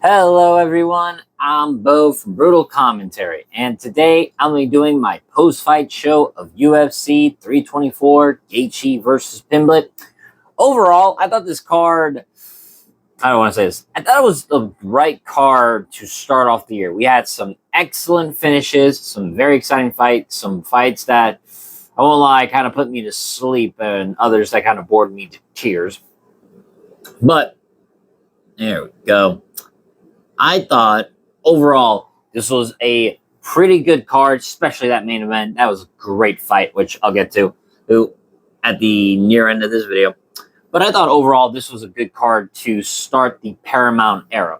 Hello everyone, I'm Bo from Brutal Commentary, and today I'm going to be doing my post-fight show of UFC 324 Gaethje versus Pimblett. Overall, I thought this card, I don't want to say this, I thought it was the right card to start off the year. We had some excellent finishes, some very exciting fights, some fights that, I won't lie, kind of put me to sleep, and others that kind of bored me to tears. But, there we go. I thought overall this was a pretty good card, especially that main event. That was a great fight, which I'll get to at the near end of this video. But I thought overall this was a good card to start the Paramount era.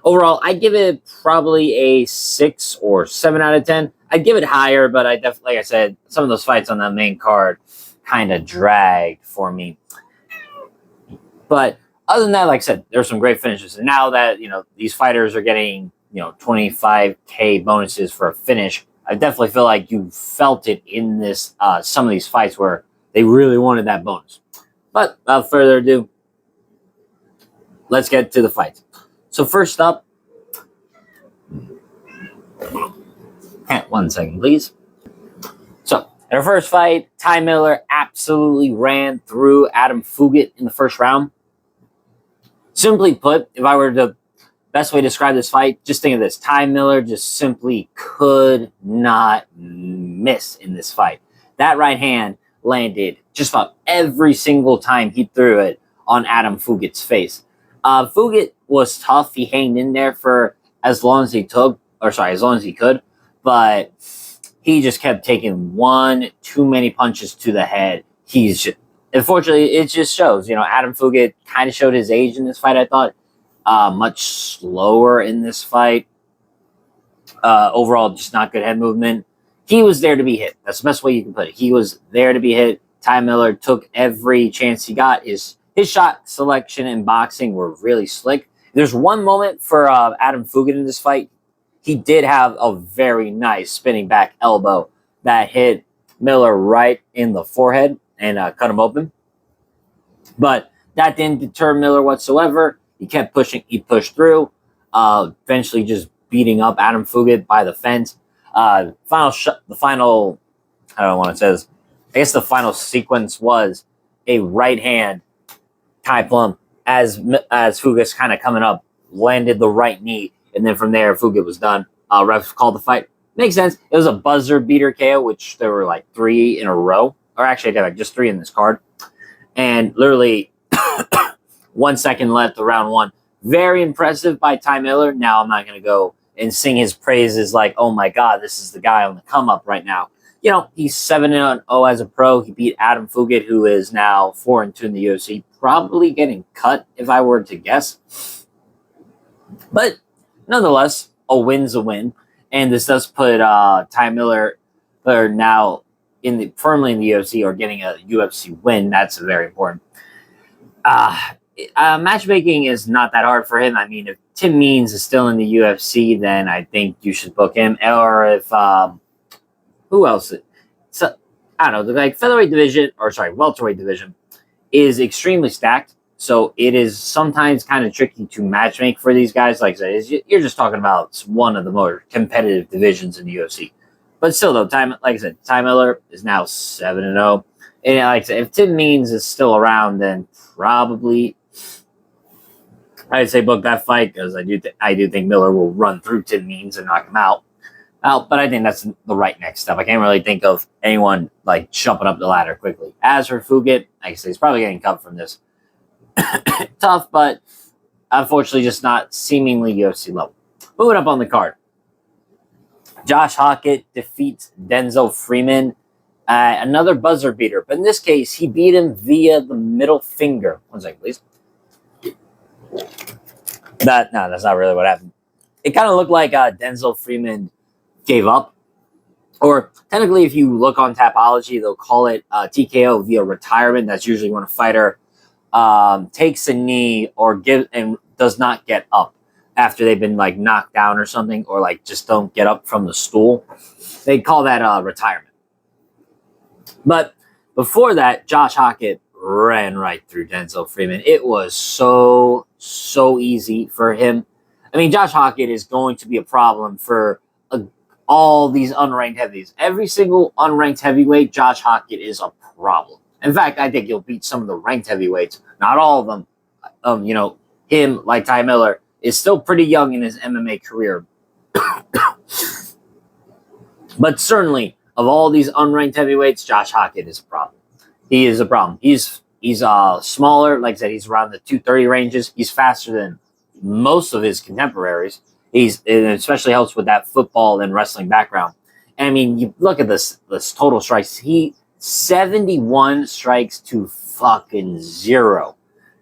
Overall, I'd give it probably a 6 or 7 out of 10. I'd give it higher, but I definitely, like I said, some of those fights on that main card kind of dragged for me. But other than that, like I said, there's some great finishes. And now that, these fighters are getting, 25K bonuses for a finish, I definitely feel like you felt it in this, some of these fights where they really wanted that bonus. But without further ado, let's get to the fights. So first up, one second, please. So in our first fight, Ty Miller absolutely ran through Adam Fugit in the first round. Simply put, if I were the best way to describe this fight, just think of this. Ty Miller just simply could not miss in this fight. That right hand landed just about every single time he threw it on Adam Fugit's face. Fugit was tough. He hanged in there for as long as he could, but he just kept taking one too many punches to the head. Unfortunately, it just shows. Adam Fugit kind of showed his age in this fight, I thought. Much slower in this fight. Overall, just not good head movement. He was there to be hit. That's the best way you can put it. He was there to be hit. Ty Miller took every chance he got. His shot selection and boxing were really slick. There's one moment for Adam Fugit in this fight. He did have a very nice spinning back elbow that hit Miller right in the forehead and cut him open. But that didn't deter Miller whatsoever. He kept pushing. He pushed through, eventually just beating up Adam Fugit by the fence. The final, I don't know what it says. I guess the final sequence was a right hand tie plum as Fugit's kind of coming up, landed the right knee, and then from there, Fugit was done. Refs called the fight. Makes sense. It was a buzzer beater KO, which there were like 3 in a row. Or actually, I got like just 3 in this card. And literally 1 second left of round 1. Very impressive by Ty Miller. Now, I'm not going to go and sing his praises like, oh my God, this is the guy on the come up right now. He's 7-0 as a pro. He beat Adam Fugit, who is now 4-2 in the UFC. Probably getting cut, if I were to guess. But nonetheless, a win's a win. And this does put Ty Miller now firmly in the UFC or getting a UFC win. That's very important. Matchmaking is not that hard for him. I mean, if Tim Means is still in the UFC, then I think you should book him. Or if who else? So I don't know. The featherweight division, welterweight division, is extremely stacked. So it is sometimes kind of tricky to matchmake for these guys. Like I said, you're just talking about one of the more competitive divisions in the UFC. But still, though, Ty Miller is now 7-0. And like I said, if Tim Means is still around, then probably I'd say book that fight because I do think Miller will run through Tim Means and knock him out. But I think that's the right next step. I can't really think of anyone like jumping up the ladder quickly. As for Fugit, like I said, he's probably getting cut from this. Tough, but unfortunately just not seemingly UFC level. Moving up on the card. Josh Hockett defeats Denzel Freeman. Another buzzer beater, but in this case, he beat him via the middle finger. 1 second, please. That's not really what happened. It kind of looked like Denzel Freeman gave up. Or technically, if you look on Tapology, they'll call it TKO via retirement. That's usually when a fighter takes a knee or does not get up after they've been like knocked down or something, or like just don't get up from the stool. They call that retirement. But before that, Josh Hockett ran right through Denzel Freeman. It was so easy for him. I mean, Josh Hockett is going to be a problem for all these unranked heavyweights. Every single unranked heavyweight, Josh Hockett is a problem. In fact, I think he'll beat some of the ranked heavyweights. Not all of them. Him, like Ty Miller, is still pretty young in his MMA career. But certainly, of all these unranked heavyweights, Josh Hockett is a problem. He is a problem. He's smaller. Like I said, he's around the 230 ranges. He's faster than most of his contemporaries. It especially helps with that football and wrestling background. And I mean, you look at this total strikes. He 71 strikes to fucking 0.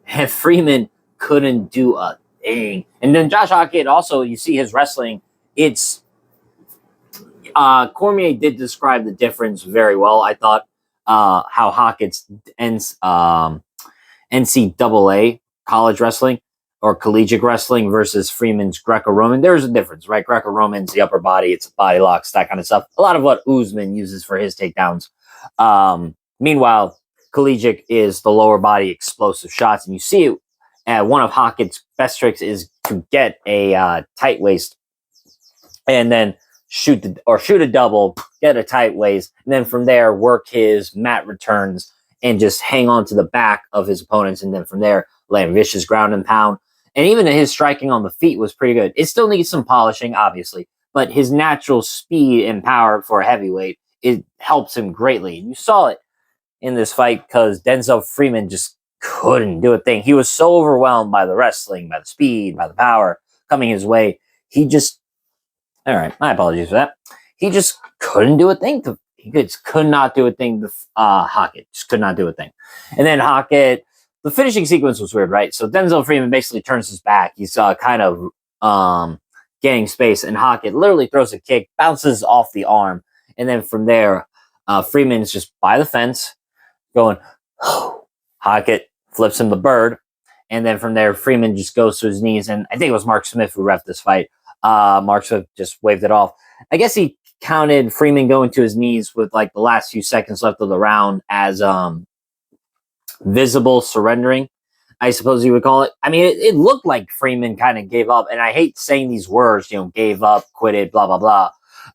And Freeman couldn't do a thing. And then Josh Hockett, also, you see his wrestling. It's Cormier did describe the difference very well. I thought how Hockett's NCAA college wrestling or collegiate wrestling versus Freeman's Greco-Roman. There's a difference, right? Greco-Roman's the upper body, it's body locks, that kind of stuff. A lot of what Usman uses for his takedowns. Meanwhile, collegiate is the lower body explosive shots, and you see it. One of Hockett's best tricks is to get a tight waist and then shoot a double, get a tight waist, and then from there work his mat returns and just hang on to the back of his opponents, and then from there land vicious ground and pound. And even his striking on the feet was pretty good. It still needs some polishing, obviously, but his natural speed and power for a heavyweight, it helps him greatly. You saw it in this fight because Denzel Freeman just couldn't do a thing. He was so overwhelmed by the wrestling, by the speed, by the power coming his way. All right, my apologies for that. He just couldn't do a thing. He just could not do a thing to Hockett. Just could not do a thing. And then Hockett, the finishing sequence was weird, right? So Denzel Freeman basically turns his back. He's kind of getting space, and Hockett literally throws a kick, bounces off the arm, and then from there, Freeman's just by the fence, going, Hockett flips him the bird, and then from there, Freeman just goes to his knees, and I think it was Mark Smith who reffed this fight. Mark Smith just waved it off. I guess he counted Freeman going to his knees with like the last few seconds left of the round as visible surrendering, I suppose you would call it. I mean, it looked like Freeman kind of gave up, and I hate saying these words, gave up, quitted, blah, blah, blah,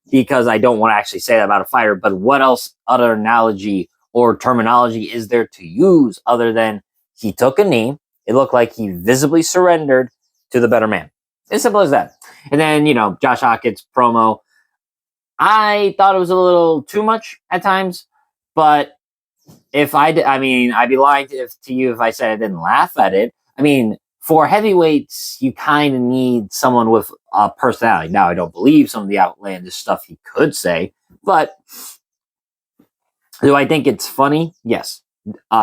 because I don't want to actually say that about a fighter, but what else other analogy or terminology is there to use other than he took a knee? It looked like he visibly surrendered to the better man. As simple as that. And then, Josh Hockett's promo, I thought it was a little too much at times, but if I'd be lying to you if I said I didn't laugh at it. I mean, for heavyweights, you kind of need someone with a personality. Now, I don't believe some of the outlandish stuff he could say, but do I think it's funny? Yes.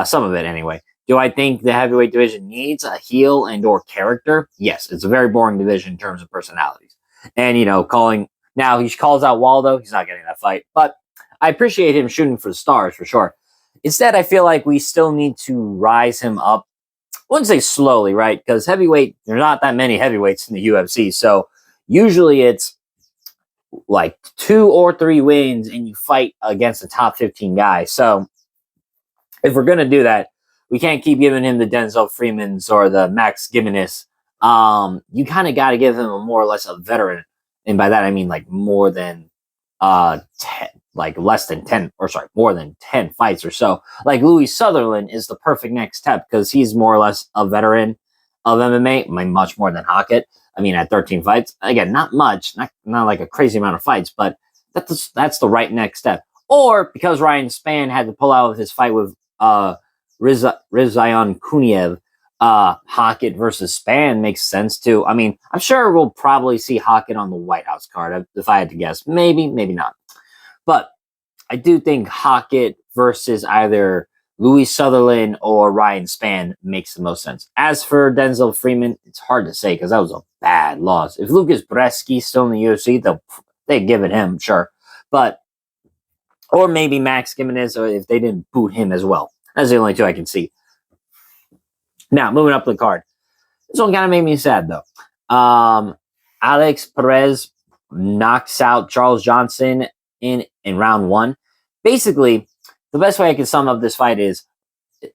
Some of it anyway. Do I think the heavyweight division needs a heel and or character? Yes. It's a very boring division in terms of personalities. And, now he calls out Waldo. He's not getting that fight. But I appreciate him shooting for the stars for sure. Instead, I feel like we still need to rise him up. I wouldn't say slowly, right? Because heavyweight, there's not that many heavyweights in the UFC. So usually it's like 2 or 3 wins and you fight against the top 15 guys. So if we're going to do that, we can't keep giving him the Denzel Freemans or the Max Gimenez. You kind of got to give him a more or less a veteran. And by that, I mean like more than 10, like less than 10, or sorry, more than 10 fights or so. Like Louis Sutherland is the perfect next step because he's more or less a veteran of MMA, much more than Hockett. I mean, at 13 fights, again, not much, not like a crazy amount of fights, but that's the right next step. Or because Ryan Spann had to pull out of his fight with Rizaian Kuniev, Hockett versus Spann makes sense too. I mean, I'm sure we'll probably see Hockett on the White House card if I had to guess. Maybe not. But I do think Hockett versus either Louis Sutherland or Ryan Spann makes the most sense. As for Denzel Freeman, it's hard to say because that was a bad loss. If Lucas Bresky's still in the UFC, they'd give it him, sure. But, or maybe Max Gimenez, or if they didn't boot him as well. That's the only 2 I can see. Now, moving up the card. This one kind of made me sad, though. Alex Perez knocks out Charles Johnson in round 1. Basically, the best way I can sum up this fight is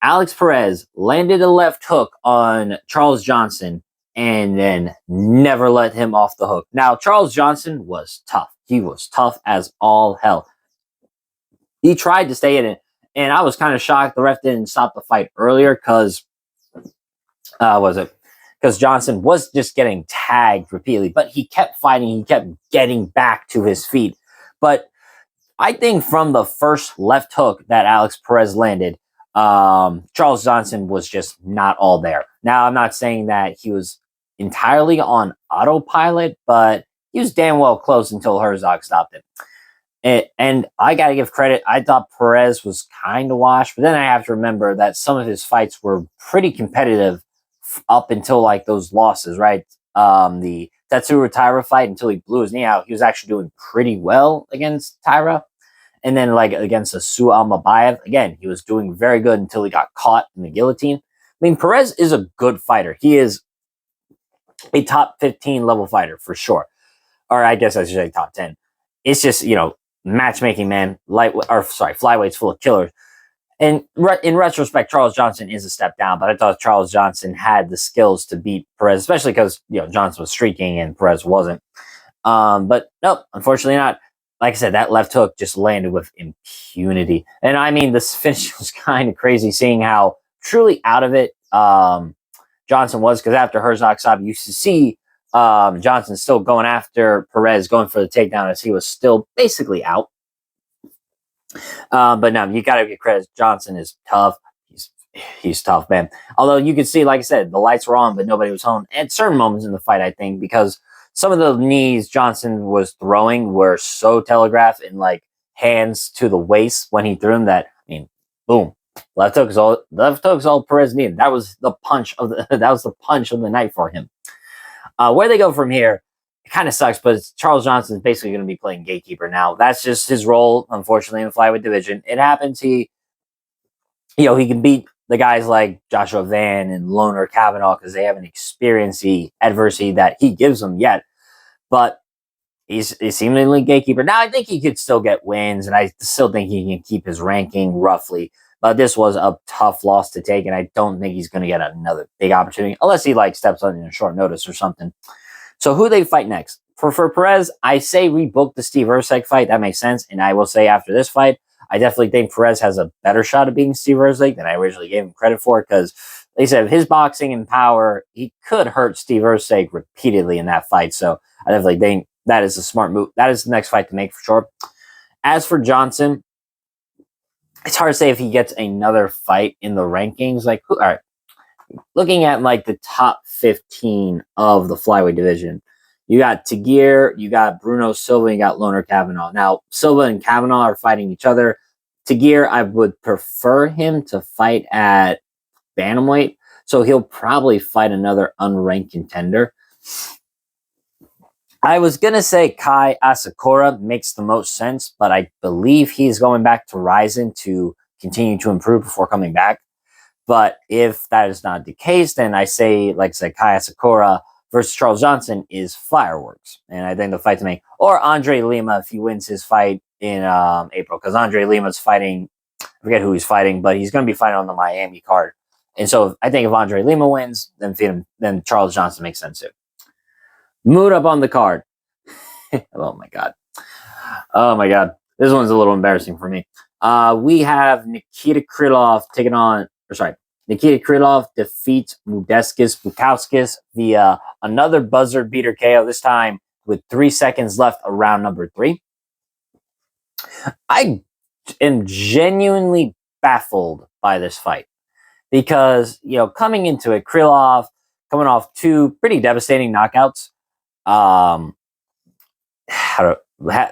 Alex Perez landed a left hook on Charles Johnson, and then never let him off the hook. Now, Charles Johnson was tough. He was tough as all hell. He tried to stay in it, and I was kind of shocked the ref didn't stop the fight earlier because because Johnson was just getting tagged repeatedly, but he kept fighting. He kept getting back to his feet. But I think from the first left hook that Alex Perez landed, Charles Johnson was just not all there. Now, I'm not saying that he was entirely on autopilot, but he was damn well close until Herzog stopped him. And I got to give credit. I thought Perez was kind of washed, but then I have to remember that some of his fights were pretty competitive up until like those losses, right? The Tatsuro Taira fight until he blew his knee out, he was actually doing pretty well against Taira. And then like against Asu Almabayev, again, he was doing very good until he got caught in the guillotine. I mean, Perez is a good fighter. He is a top 15 level fighter for sure. Or I guess I should say top 10. It's just, matchmaking, man. Flyweight's full of killers. And in retrospect, Charles Johnson is a step down, but I thought Charles Johnson had the skills to beat Perez, especially because, Johnson was streaking and Perez wasn't. But nope, unfortunately not. Like I said, that left hook just landed with impunity. And I mean, this finish was kind of crazy seeing how truly out of it Johnson was, because after Herzog stopped, you used to see Johnson still going after Perez, going for the takedown as he was still basically out. But no, you got to give credit. Johnson is tough. He's tough, man. Although you could see, like I said, the lights were on, but nobody was home at certain moments in the fight, I think, because some of the knees Johnson was throwing were so telegraphed and like hands to the waist when he threw them that, I mean, boom. Left hook is all Perez needed. That was the punch of the night for him. Where they go from here, it kind of sucks, but Charles Johnson is basically going to be playing gatekeeper now. That's just his role, unfortunately, in the flyweight division. It happens. He can beat the guys like Joshua Van and Loner Kavanaugh because they haven't experienced the adversity that he gives them yet. But he's seemingly gatekeeper. Now, I think he could still get wins, and I still think he can keep his ranking roughly. But this was a tough loss to take, and I don't think he's going to get another big opportunity unless he steps on in a short notice or something. So who they fight next? For Perez, I say rebook the Steve Erceg fight. That makes sense. And I will say after this fight, I definitely think Perez has a better shot of beating Steve Erceg than I originally gave him credit for, because they said his boxing and power, he could hurt Steve Erceg repeatedly in that fight. So I definitely think that is a smart move. That is the next fight to make for sure. As for Johnson, it's hard to say if he gets another fight in the rankings. All right, looking at the top 15 of the flyweight division, you got Tagir, you got Bruno Silva, and you got Loner Kavanaugh. Now, Silva and Kavanaugh are fighting each other. Tagir, I would prefer him to fight at bantamweight, so he'll probably fight another unranked contender. I was going to say Kai Asakura makes the most sense, but I believe he's going back to Ryzen to continue to improve before coming back. But if that is not the case, then I say, Kai Asakura versus Charles Johnson is fireworks. And I think the fight to make, or Andre Lima if he wins his fight in April, because Andre Lima's fighting, I forget who he's fighting, but he's going to be fighting on the Miami card. And so I think if Andre Lima wins, then Charles Johnson makes sense too. Mood up on the card. Oh my god. This one's a little embarrassing for me. We have Nikita Krylov Nikita Krylov defeats Modestas Bukauskas via another buzzer beater KO, this time with 3 seconds left of round number 3. I am genuinely baffled by this fight because, coming into it, Krylov coming off 2 pretty devastating knockouts.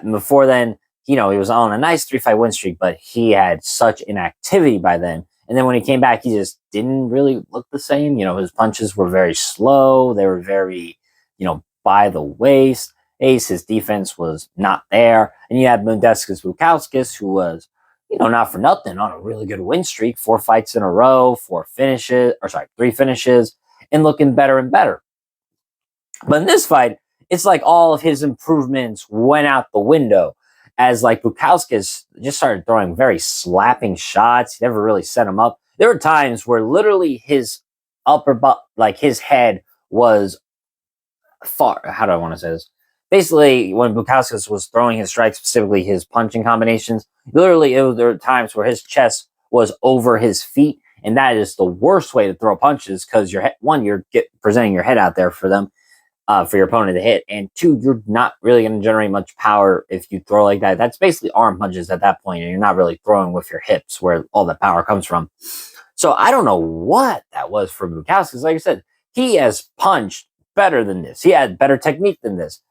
Before then, he was on a nice 3-fight win streak, but he had such inactivity by then. And then when he came back, he just didn't really look the same. His punches were very slow. They were very, by the waist. His defense was not there. And you had Modestas Bukauskas, who was, not for nothing, on a really good win streak. 4 fights in a row, 3 finishes, and looking better and better. But in this fight, it's like all of his improvements went out the window, as Bukauskas just started throwing very slapping shots. He never really set him up. There were times where literally his his head was far. How do I want to say this? Basically, when Bukauskas was throwing his strikes, specifically his punching combinations, literally there were times where his chest was over his feet, and that is the worst way to throw punches because you're presenting your head out there for them, for your opponent to hit, and two, you're not really going to generate much power if you throw like that. That's basically arm punches at that point, and you're not really throwing with your hips where all the power comes from. So I don't know what that was for Bukauskas. Like I said, he has punched better than this. He had better technique than this.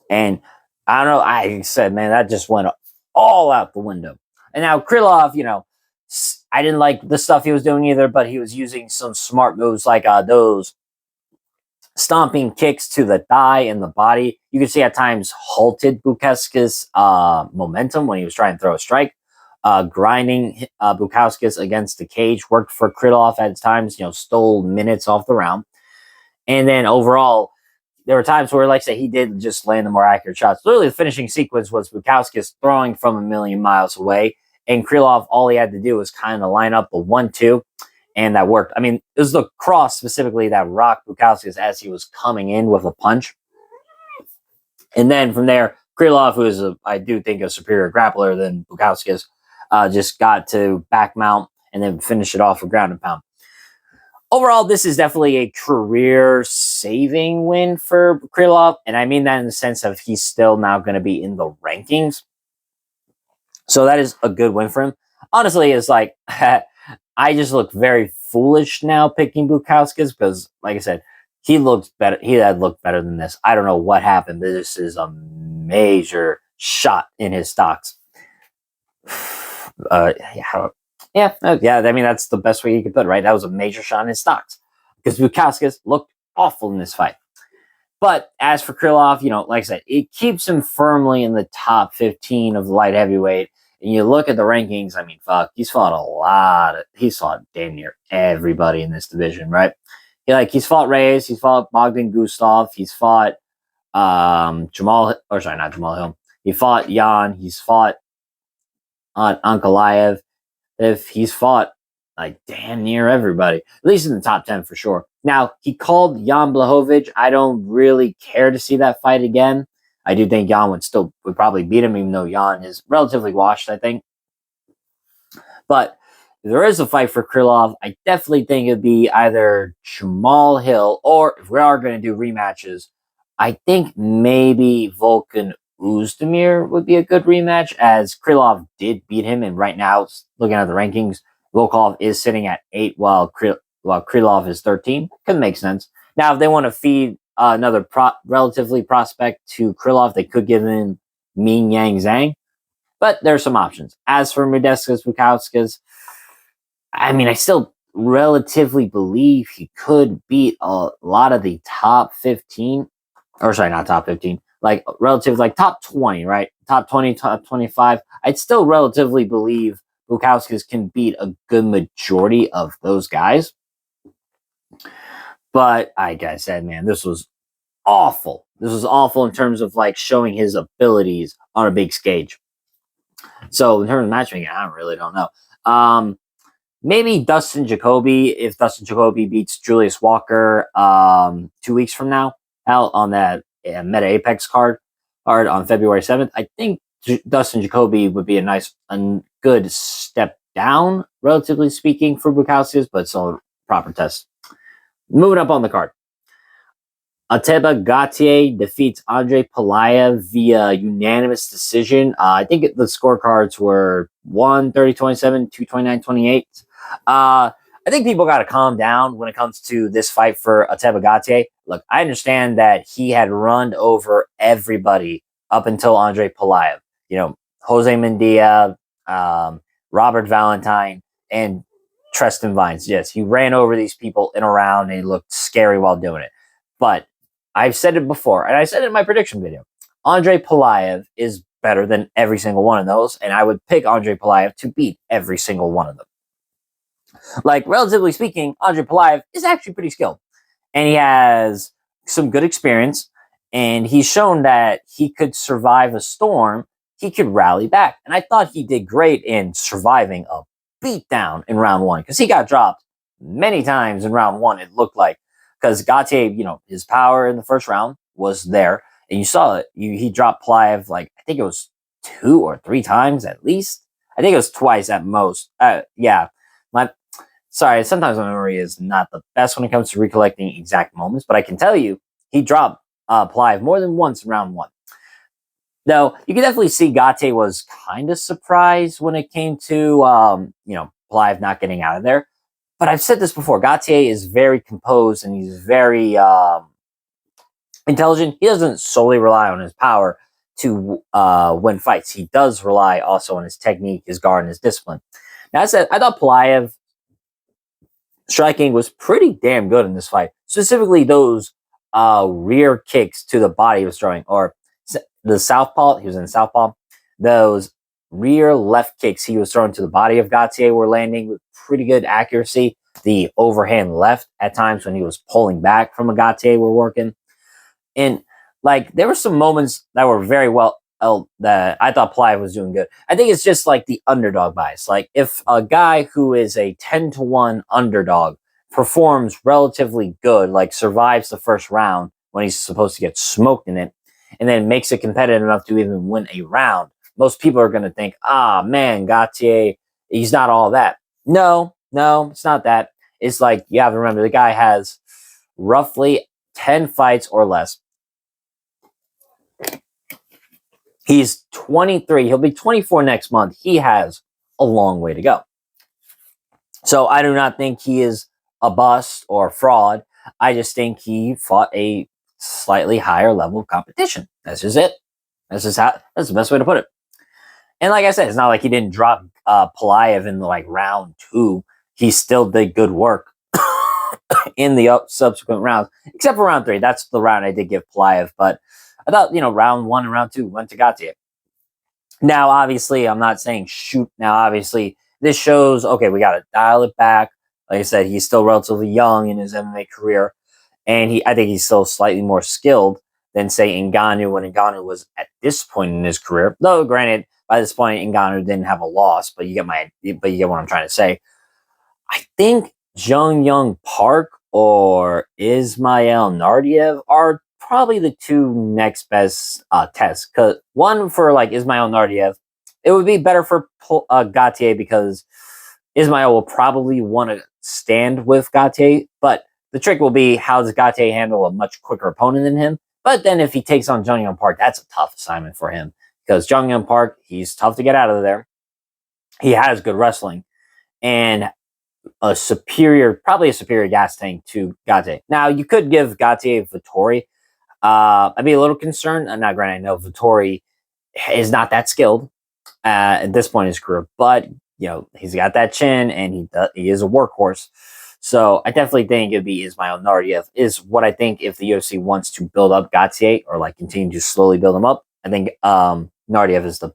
And I don't know. I said, man, that just went all out the window. And now Krylov, I didn't like the stuff he was doing either, but he was using some smart moves like those stomping kicks to the thigh and the body. You can see at times halted Bukauskas' momentum when he was trying to throw a strike. Grinding Bukauskas against the cage worked for Krylov at times, stole minutes off the round. And then overall, there were times where, like I said, he did just land the more accurate shots. Literally, the finishing sequence was Bukauskas throwing from a million miles away, and Krylov, all he had to do was kind of line up the 1-2, and that worked. I mean, it was the cross specifically that rocked Bukauskas as he was coming in with a punch. And then from there, Krylov, who is, I do think, a superior grappler than Bukauskas, just got to back mount and then finish it off with ground and pound. Overall, this is definitely a career-saving win for Krylov, and I mean that in the sense of he's still now going to be in the rankings. So that is a good win for him. Honestly, it's like, I just look very foolish now picking Bukauskas because, like I said, he looked better. He had looked better than this. I don't know what happened. This is a major shot in his stocks. Yeah. I mean, that's the best way you could put it, right? That was a major shot in his stocks because Bukauskas looked awful in this fight. But as for Krylov, like I said, it keeps him firmly in the top 15 of the light heavyweight. And you look at the rankings, I mean, fuck, he's fought he's fought damn near everybody in this division, right? He's fought Reyes, he's fought Bogdan Gustaf, he's fought not Jamal Hill. He fought Jan, he's fought Ankalaev. If he's fought like damn near everybody, at least in the top 10 for sure. Now, he called Jan Blachowicz. I don't really care to see that fight again. I do think Jan would probably beat him, even though Jan is relatively washed, I think. But if there is a fight for Krylov, I definitely think it'd be either Jamal Hill, or if we are going to do rematches, I think maybe Volkan Oezdemir would be a good rematch, as Krylov did beat him, and right now, looking at the rankings, Volkov is sitting at 8 while Krylov is 13. Could make sense. Now, if they want to feed another relatively prospect to Krylov, they could give him Ming Yang Zhang, but there's some options. As for Modestas Bukauskas, I mean, I still relatively believe he could beat a lot of the top 15, or sorry, not top 15, like relative, like top 20, right? Top 20, top 25. I'd still relatively believe Bukauskas can beat a good majority of those guys. But like I said, man, this was awful. This was awful in terms of like showing his abilities on a big stage. So in terms of matchmaking, I really don't know. Maybe Dustin Jacoby, if Dustin Jacoby beats Julius Walker 2 weeks from now, out on that Meta Apex card on February 7th, I think Dustin Jacoby would be a good step down, relatively speaking, for Bukauskas, but still a proper test. Moving up on the card. Ateba Gaethje defeats Andre Pelaev via unanimous decision. I think the scorecards were 130-27, 229-28. I think people got to calm down when it comes to this fight for Ateba Gaethje. Look, I understand that he had run over everybody up until Andre Pelaev. Jose Mendia, Robert Valentine, and Tristan Vines. Yes, he ran over these people in a round and he looked scary while doing it. But I've said it before, and I said it in my prediction video. Andre Pelaev is better than every single one of those, and I would pick Andre Pelaev to beat every single one of them. Like, relatively speaking, Andre Pelaev is actually pretty skilled, and he has some good experience, and he's shown that he could survive a storm. He could rally back, and I thought he did great in surviving a beatdown in round one, because he got dropped many times in round one, it looked like, because Gaethje, his power in the first round was there, and you saw it. He dropped Plive like I think it was 2 or 3 times at least. I think it was twice at most. Yeah, my sorry. Sometimes my memory is not the best when it comes to recollecting exact moments, but I can tell you he dropped Plive more than once in round 1. Though you can definitely see Gaethje was kind of surprised when it came to Plive not getting out of there. But I've said this before. Gaethje is very composed and he's very intelligent. He doesn't solely rely on his power to win fights. He does rely also on his technique, his guard, and his discipline. Now, I said I thought Pulaev striking was pretty damn good in this fight. Specifically, those rear kicks to the body he was throwing, or the southpaw. He was in southpaw. Those rear left kicks he was throwing to the body of Gaethje were landing with pretty good accuracy. The overhand left at times when he was pulling back from a Gaethje were working. And like there were some moments that were very well that I thought Pulaev was doing good. I think it's just like the underdog bias. Like if a guy who is a 10-1 underdog performs relatively good, like survives the first round when he's supposed to get smoked in it, and then makes it competitive enough to even win a round, most people are going to think, man, Gaethje, he's not all that. No, it's not that. It's like, you have to remember, the guy has roughly 10 fights or less. He's 23. He'll be 24 next month. He has a long way to go. So I do not think he is a bust or a fraud. I just think he fought a slightly higher level of competition. That's just it. That's the best way to put it. And like I said, it's not like he didn't drop Pulaev in like round 2. He still did good work in the subsequent rounds, except for round 3. That's the round I did give Pulaev, but I thought, round 1 and round 2 went to Gaethje. Now, obviously, I'm not saying shoot. Now, obviously, this shows, okay, we got to dial it back. Like I said, he's still relatively young in his MMA career, and I think he's still slightly more skilled than, say, Ngannou when Ngannou was at this point in his career. Though, granted, by this point, Ngannou didn't have a loss, but you get what I'm trying to say. I think Jung Young Park or Ismail Nardiev are probably the 2 next best tests. Because one for like Ismail Nardiev, it would be better for Gaethje because Ismail will probably want to stand with Gaethje. But the trick will be, how does Gaethje handle a much quicker opponent than him? But then if he takes on Jung Young Park, that's a tough assignment for him. Because Jung Young Park, he's tough to get out of there. He has good wrestling. And probably a superior gas tank to Gaethje. Now, you could give Gaethje Vettori. I'd be a little concerned. Now, granted, I know Vettori is not that skilled at this point in his career, but he's got that chin and he is a workhorse. So I definitely think it'd be Ismail Nardiev is what I think if the UFC wants to build up Gaethje or like continue to slowly build him up. I think Nardiev is the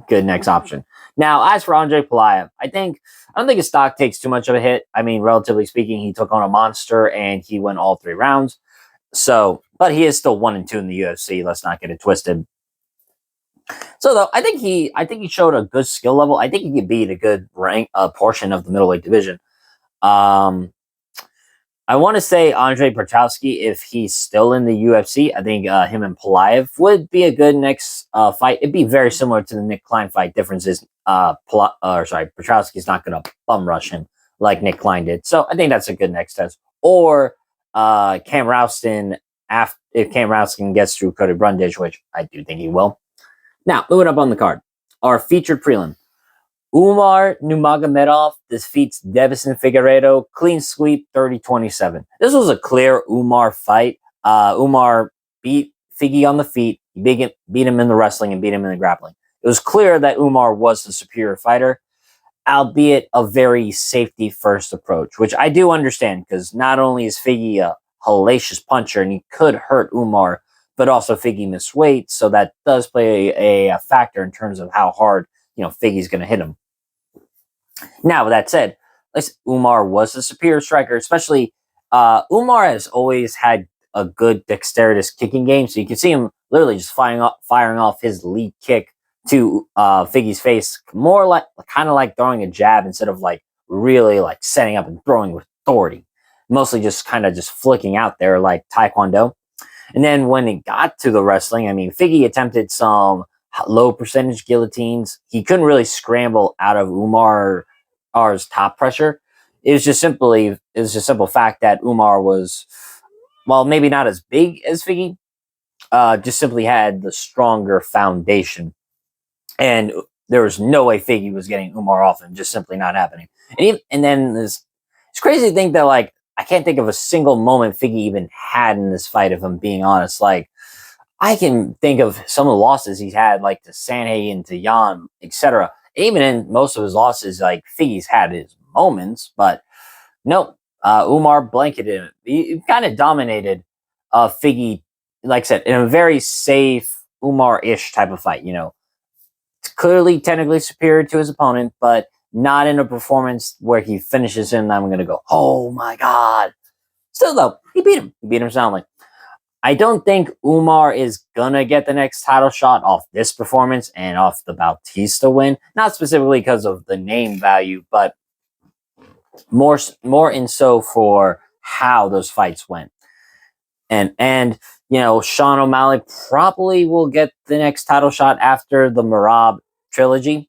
good next option. Now, as for Andre Pulaev, I don't think his stock takes too much of a hit. I mean, relatively speaking, he took on a monster and he won all 3 rounds. So, but he is still 1-2 in the UFC. Let's not get it twisted. So, though, I think he showed a good skill level. I think he could beat a good portion of the middleweight division. I want to say Andre Petrowski, if he's still in the UFC, I think him and Pulaev would be a good next fight. It'd be very similar to the Nick Klein fight. Difference is, Petrowski's not going to bum rush him like Nick Klein did. So I think that's a good next test. Or Cam Rouston, if Cam Rouston gets through Cody Brundage, which I do think he will. Now, moving up on the card, our featured prelim. Umar Nurmagomedov defeats Davison Figueiredo, clean sweep 30-27. This was a clear Umar fight. Umar beat Figgy on the feet, he beat him in the wrestling, and beat him in the grappling. It was clear that Umar was the superior fighter, albeit a very safety-first approach, which I do understand, because not only is Figgy a hellacious puncher, and he could hurt Umar, but also Figgy missed weight, so that does play a factor in terms of how hard Figgy's going to hit him. Now, with that said, Umar was the superior striker, especially Umar has always had a good dexterous kicking game, so you can see him literally just firing off his lead kick to Figgy's face, more like kind of like throwing a jab instead of like really like setting up and throwing with authority. mostly just kind of just flicking out there like Taekwondo. And then when it got to the wrestling, I mean, Figgy attempted some low percentage guillotines. He couldn't really scramble out of Umar's top pressure. It was just simple fact that Umar was, well, maybe not as big as Figgy, just simply had the stronger foundation. And there was no way Figgy was getting Umar off him, just simply not happening. And then it's crazy to think that, like, I can't think of a single moment Figgy even had in this fight, if I'm being honest. Like, I can think of some of the losses he's had, like to Sanhae to Jan, etc. Even in most of his losses, like, Figgy's had his moments, but nope. Umar blanketed him. He kind of dominated Figgy, like I said, in a very safe Umar-ish type of fight. Clearly technically superior to his opponent, but not in a performance where he finishes him. I'm going to go, oh my God. Still, though, he beat him. He beat him soundly. I don't think Umar is going to get the next title shot off this performance and off the Bautista win. Not specifically because of the name value, but more in so for how those fights went. And Sean O'Malley probably will get the next title shot after the Merab trilogy.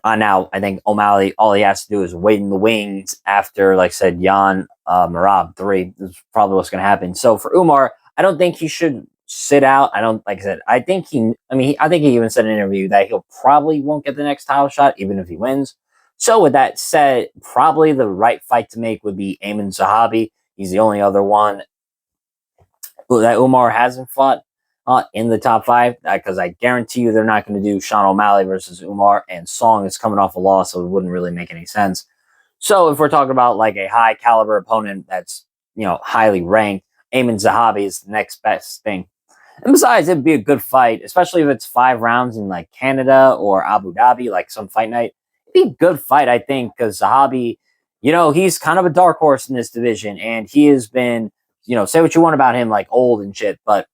Now, I think O'Malley, all he has to do is wait in the wings after, like I said, Jan Merab 3. This is probably what's going to happen. So for Umar, I don't think he should sit out. Like I said, I think he even said in an interview that he'll probably won't get the next title shot, even if he wins. So with that said, probably the right fight to make would be Ayman Zahabi. He's the only other one that Umar hasn't fought in the top 5, because I guarantee you they're not going to do Sean O'Malley versus Umar, and Song is coming off a loss, so it wouldn't really make any sense. So if we're talking about like a high caliber opponent that's highly ranked, Ayman Zahabi is the next best thing. And besides, it'd be a good fight, especially if it's 5 rounds in like Canada or Abu Dhabi, like some fight night. It'd be a good fight, I think, because Zahabi, he's kind of a dark horse in this division, and he has been, say what you want about him, like old and shit, but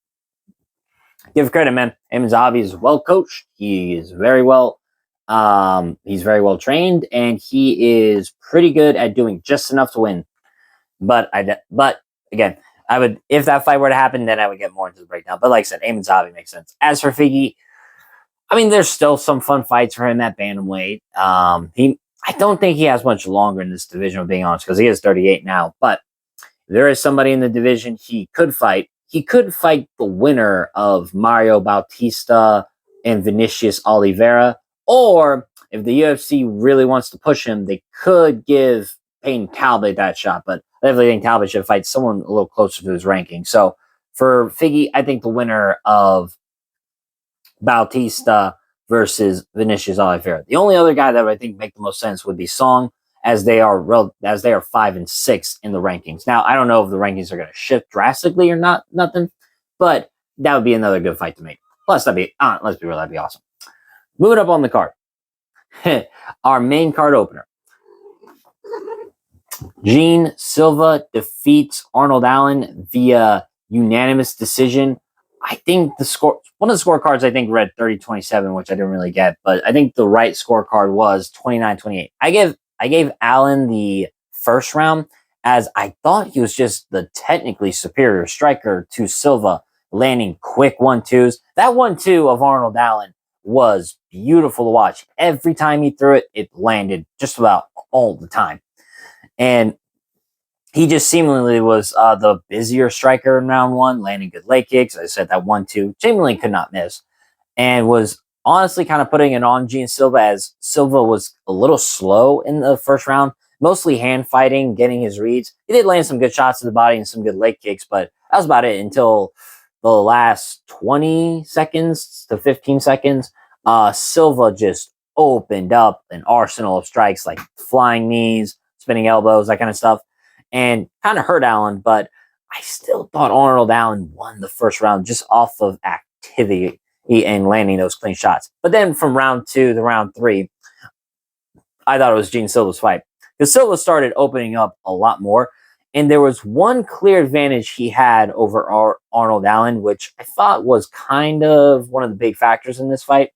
give credit, man. Ayman Zahabi is well coached. He is very well. He's very well trained, and he is pretty good at doing just enough to win. But again, I would, if that fight were to happen, then I would get more into the breakdown. But like I said, Ayman Zahabi makes sense. As for Figgy, I mean, there's still some fun fights for him at bantamweight. I don't think he has much longer in this division, of being honest, because he is 38 now. But there is somebody in the division he could fight. He could fight the winner of Mario Bautista and Vinicius Oliveira. Or if the UFC really wants to push him, they could give Payne Talbot that shot. But I definitely think Talbot should fight someone a little closer to his ranking. So for Figgy, I think the winner of Bautista versus Vinicius Oliveira. The only other guy that I think make the most sense would be Song, as they are 5 and 6 in the rankings. Now, I don't know if the rankings are going to shift drastically or nothing, but that would be another good fight to make. Plus, let's be real, that'd be awesome. Moving up on the card, our main card opener. Gene Silva defeats Arnold Allen via unanimous decision. I think one of the scorecards I think read 30-27, which I didn't really get, but I think the right scorecard was 29-28. I gave Allen the first round, as I thought he was just the technically superior striker to Silva, landing quick 1-2s. That 1-2 of Arnold Allen was beautiful to watch. Every time he threw it, it landed just about all the time. And he just seemingly was the busier striker in round 1, landing good leg kicks. I said that 1-2 seemingly could not miss, and was honestly kind of putting it on Gene Silva, as Silva was a little slow in the first round, mostly hand fighting, getting his reads. He did land some good shots to the body and some good leg kicks, but that was about it until the last 20 seconds to 15 seconds. Silva just opened up an arsenal of strikes, like flying knees, spinning elbows, that kind of stuff, and kind of hurt Allen. But I still thought Arnold Allen won the first round just off of activity and landing those clean shots. But then from round 2 to round 3, I thought it was Gene Silva's fight, because Silva started opening up a lot more, and there was one clear advantage he had over Arnold Allen, which I thought was kind of one of the big factors in this fight.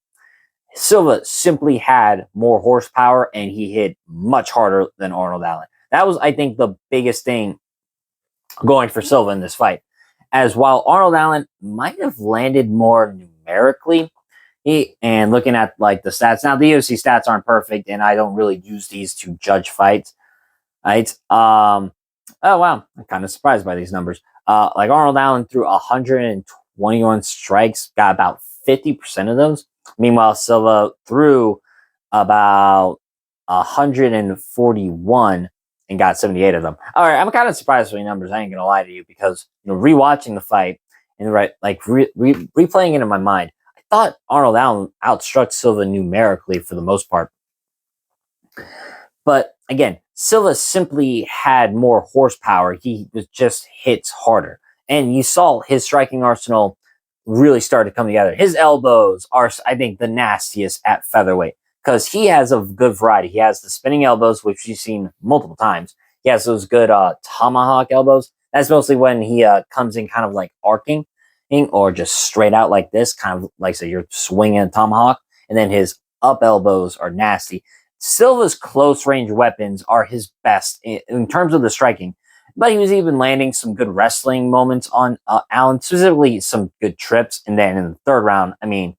Silva simply had more horsepower, and he hit much harder than Arnold Allen. That was, I think, the biggest thing going for Silva in this fight. As while Arnold Allen might have landed more numerically, and looking at like the stats now, the UFC stats aren't perfect, and I don't really use these to judge fights. Right? Oh wow, I'm kind of surprised by these numbers. Like Arnold Allen threw 121 strikes, got about 50% of those. Meanwhile, Silva threw about 141 and got 78 of them. All right, I'm kind of surprised with the numbers. I ain't gonna lie to you, because rewatching the fight and replaying it in my mind, I thought Arnold Allen outstruck Silva numerically for the most part. But again, Silva simply had more horsepower. He just hits harder. And you saw his striking arsenal really start to come together. His elbows are, I think, the nastiest at featherweight, because he has a good variety. He has the spinning elbows, which you've seen multiple times. He has those good tomahawk elbows. That's mostly when he comes in kind of like arcing, or just straight out like this, kind of like say you're swinging a tomahawk. And then his up elbows are nasty. Silva's close range weapons are his best in terms of the striking, but he was even landing some good wrestling moments on Allen, specifically some good trips. And then in the third round, I mean,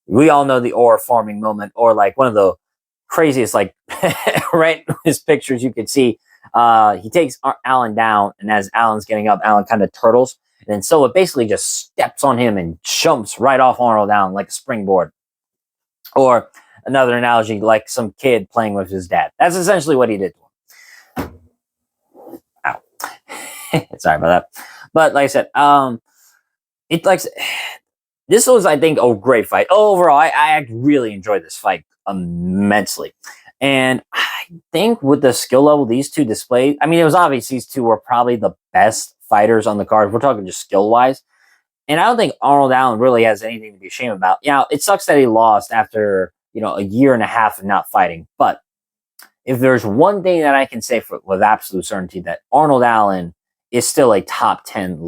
we all know the aura forming moment, or like one of the craziest, like right his pictures you could see. He takes Allen down, and as Allen's getting up, Allen kind of turtles, and then Silva basically just steps on him and jumps right off Arnold Allen like a springboard. Or another analogy, like some kid playing with his dad. That's essentially what he did to him. Ow. Sorry about that. But like I said, this was, I think, a great fight. Overall, I really enjoyed this fight immensely. And I think with the skill level these two displayed, I mean, it was obvious these two were probably the best fighters on the card. We're talking just skill-wise. And I don't think Arnold Allen really has anything to be ashamed about. It sucks that he lost after, a year and a half of not fighting. But if there's one thing that I can say with absolute certainty, that Arnold Allen is still a top 10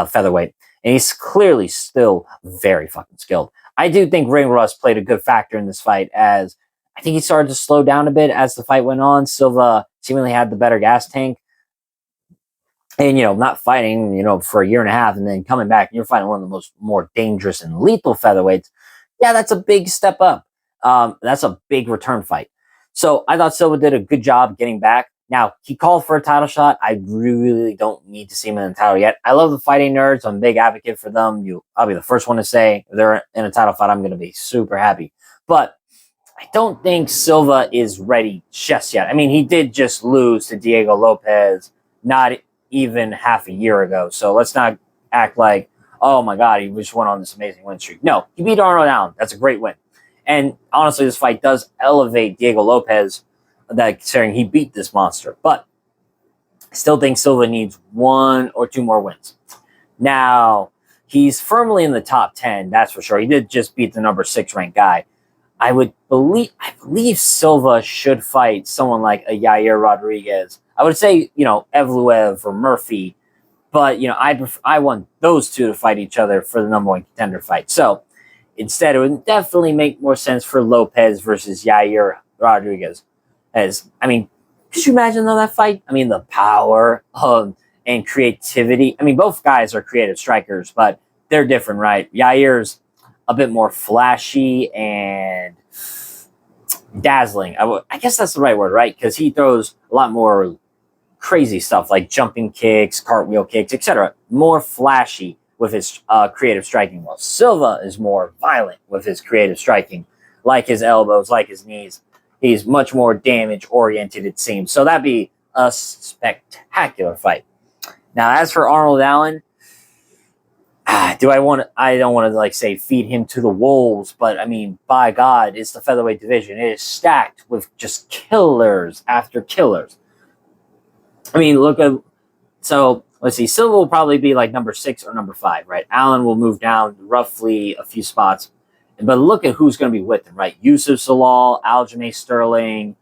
featherweight. And he's clearly still very fucking skilled. I do think ring rust played a good factor in this fight, as I think he started to slow down a bit as the fight went on. Silva seemingly had the better gas tank. And, not fighting, for a year and a half and then coming back and you're fighting one of the more dangerous and lethal featherweights. Yeah, that's a big step up. That's a big return fight. So I thought Silva did a good job getting back. Now, he called for a title shot. I really don't need to see him in the title yet. I love the fighting nerds. I'm a big advocate for them. I'll be the first one to say if they're in a title fight, I'm going to be super happy. But I don't think Silva is ready just yet. I mean, he did just lose to Diego Lopez not even half a year ago. So let's not act like, oh my God, he just went on this amazing win streak. No, he beat Arnold Allen. That's a great win. And honestly, this fight does elevate Diego Lopez, that considering he beat this monster. But I still think Silva needs 1 or 2 more wins. Now, he's firmly in the top 10, that's for sure. He did just beat the number 6 ranked guy. I believe Silva should fight someone like a Yair Rodriguez. I would say, Evloev or Murphy. But, I want those two to fight each other for the number 1 contender fight. So, instead, it would definitely make more sense for Lopez versus Yair Rodriguez. Could you imagine though that fight? I mean, the power and creativity. I mean, both guys are creative strikers, but they're different, right? Yair's a bit more flashy and dazzling. I guess that's the right word, right? Because he throws a lot more crazy stuff like jumping kicks, cartwheel kicks, etc. More flashy with his creative striking, while Silva is more violent with his creative striking, like his elbows, like his knees. He's much more damage-oriented, it seems. So that'd be a spectacular fight. Now, as for Arnold Allen, I don't want to say feed him to the wolves, but I mean, by God, it's the featherweight division. It is stacked with just killers after killers. I mean, let's see. Silva will probably be like number 6 or number 5, right? Allen will move down roughly a few spots. But look at who's going to be with him, right? Yusuf Salal, Aljamain Sterling,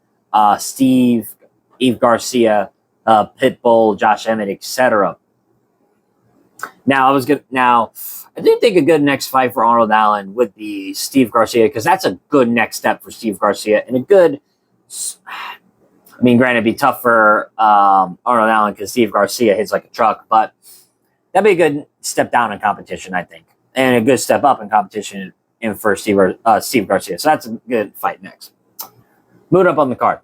Steve, Yves Garcia, Pitbull, Josh Emmett, etc. Now, I do think a good next fight for Arnold Allen would be Steve Garcia, because that's a good next step for Steve Garcia, and a good I mean, granted, it'd be tough for Arnold Allen because Steve Garcia hits like a truck, but that'd be a good step down in competition, I think, and a good step up in competition for Steve Garcia. So that's a good fight next. Moving up on the card.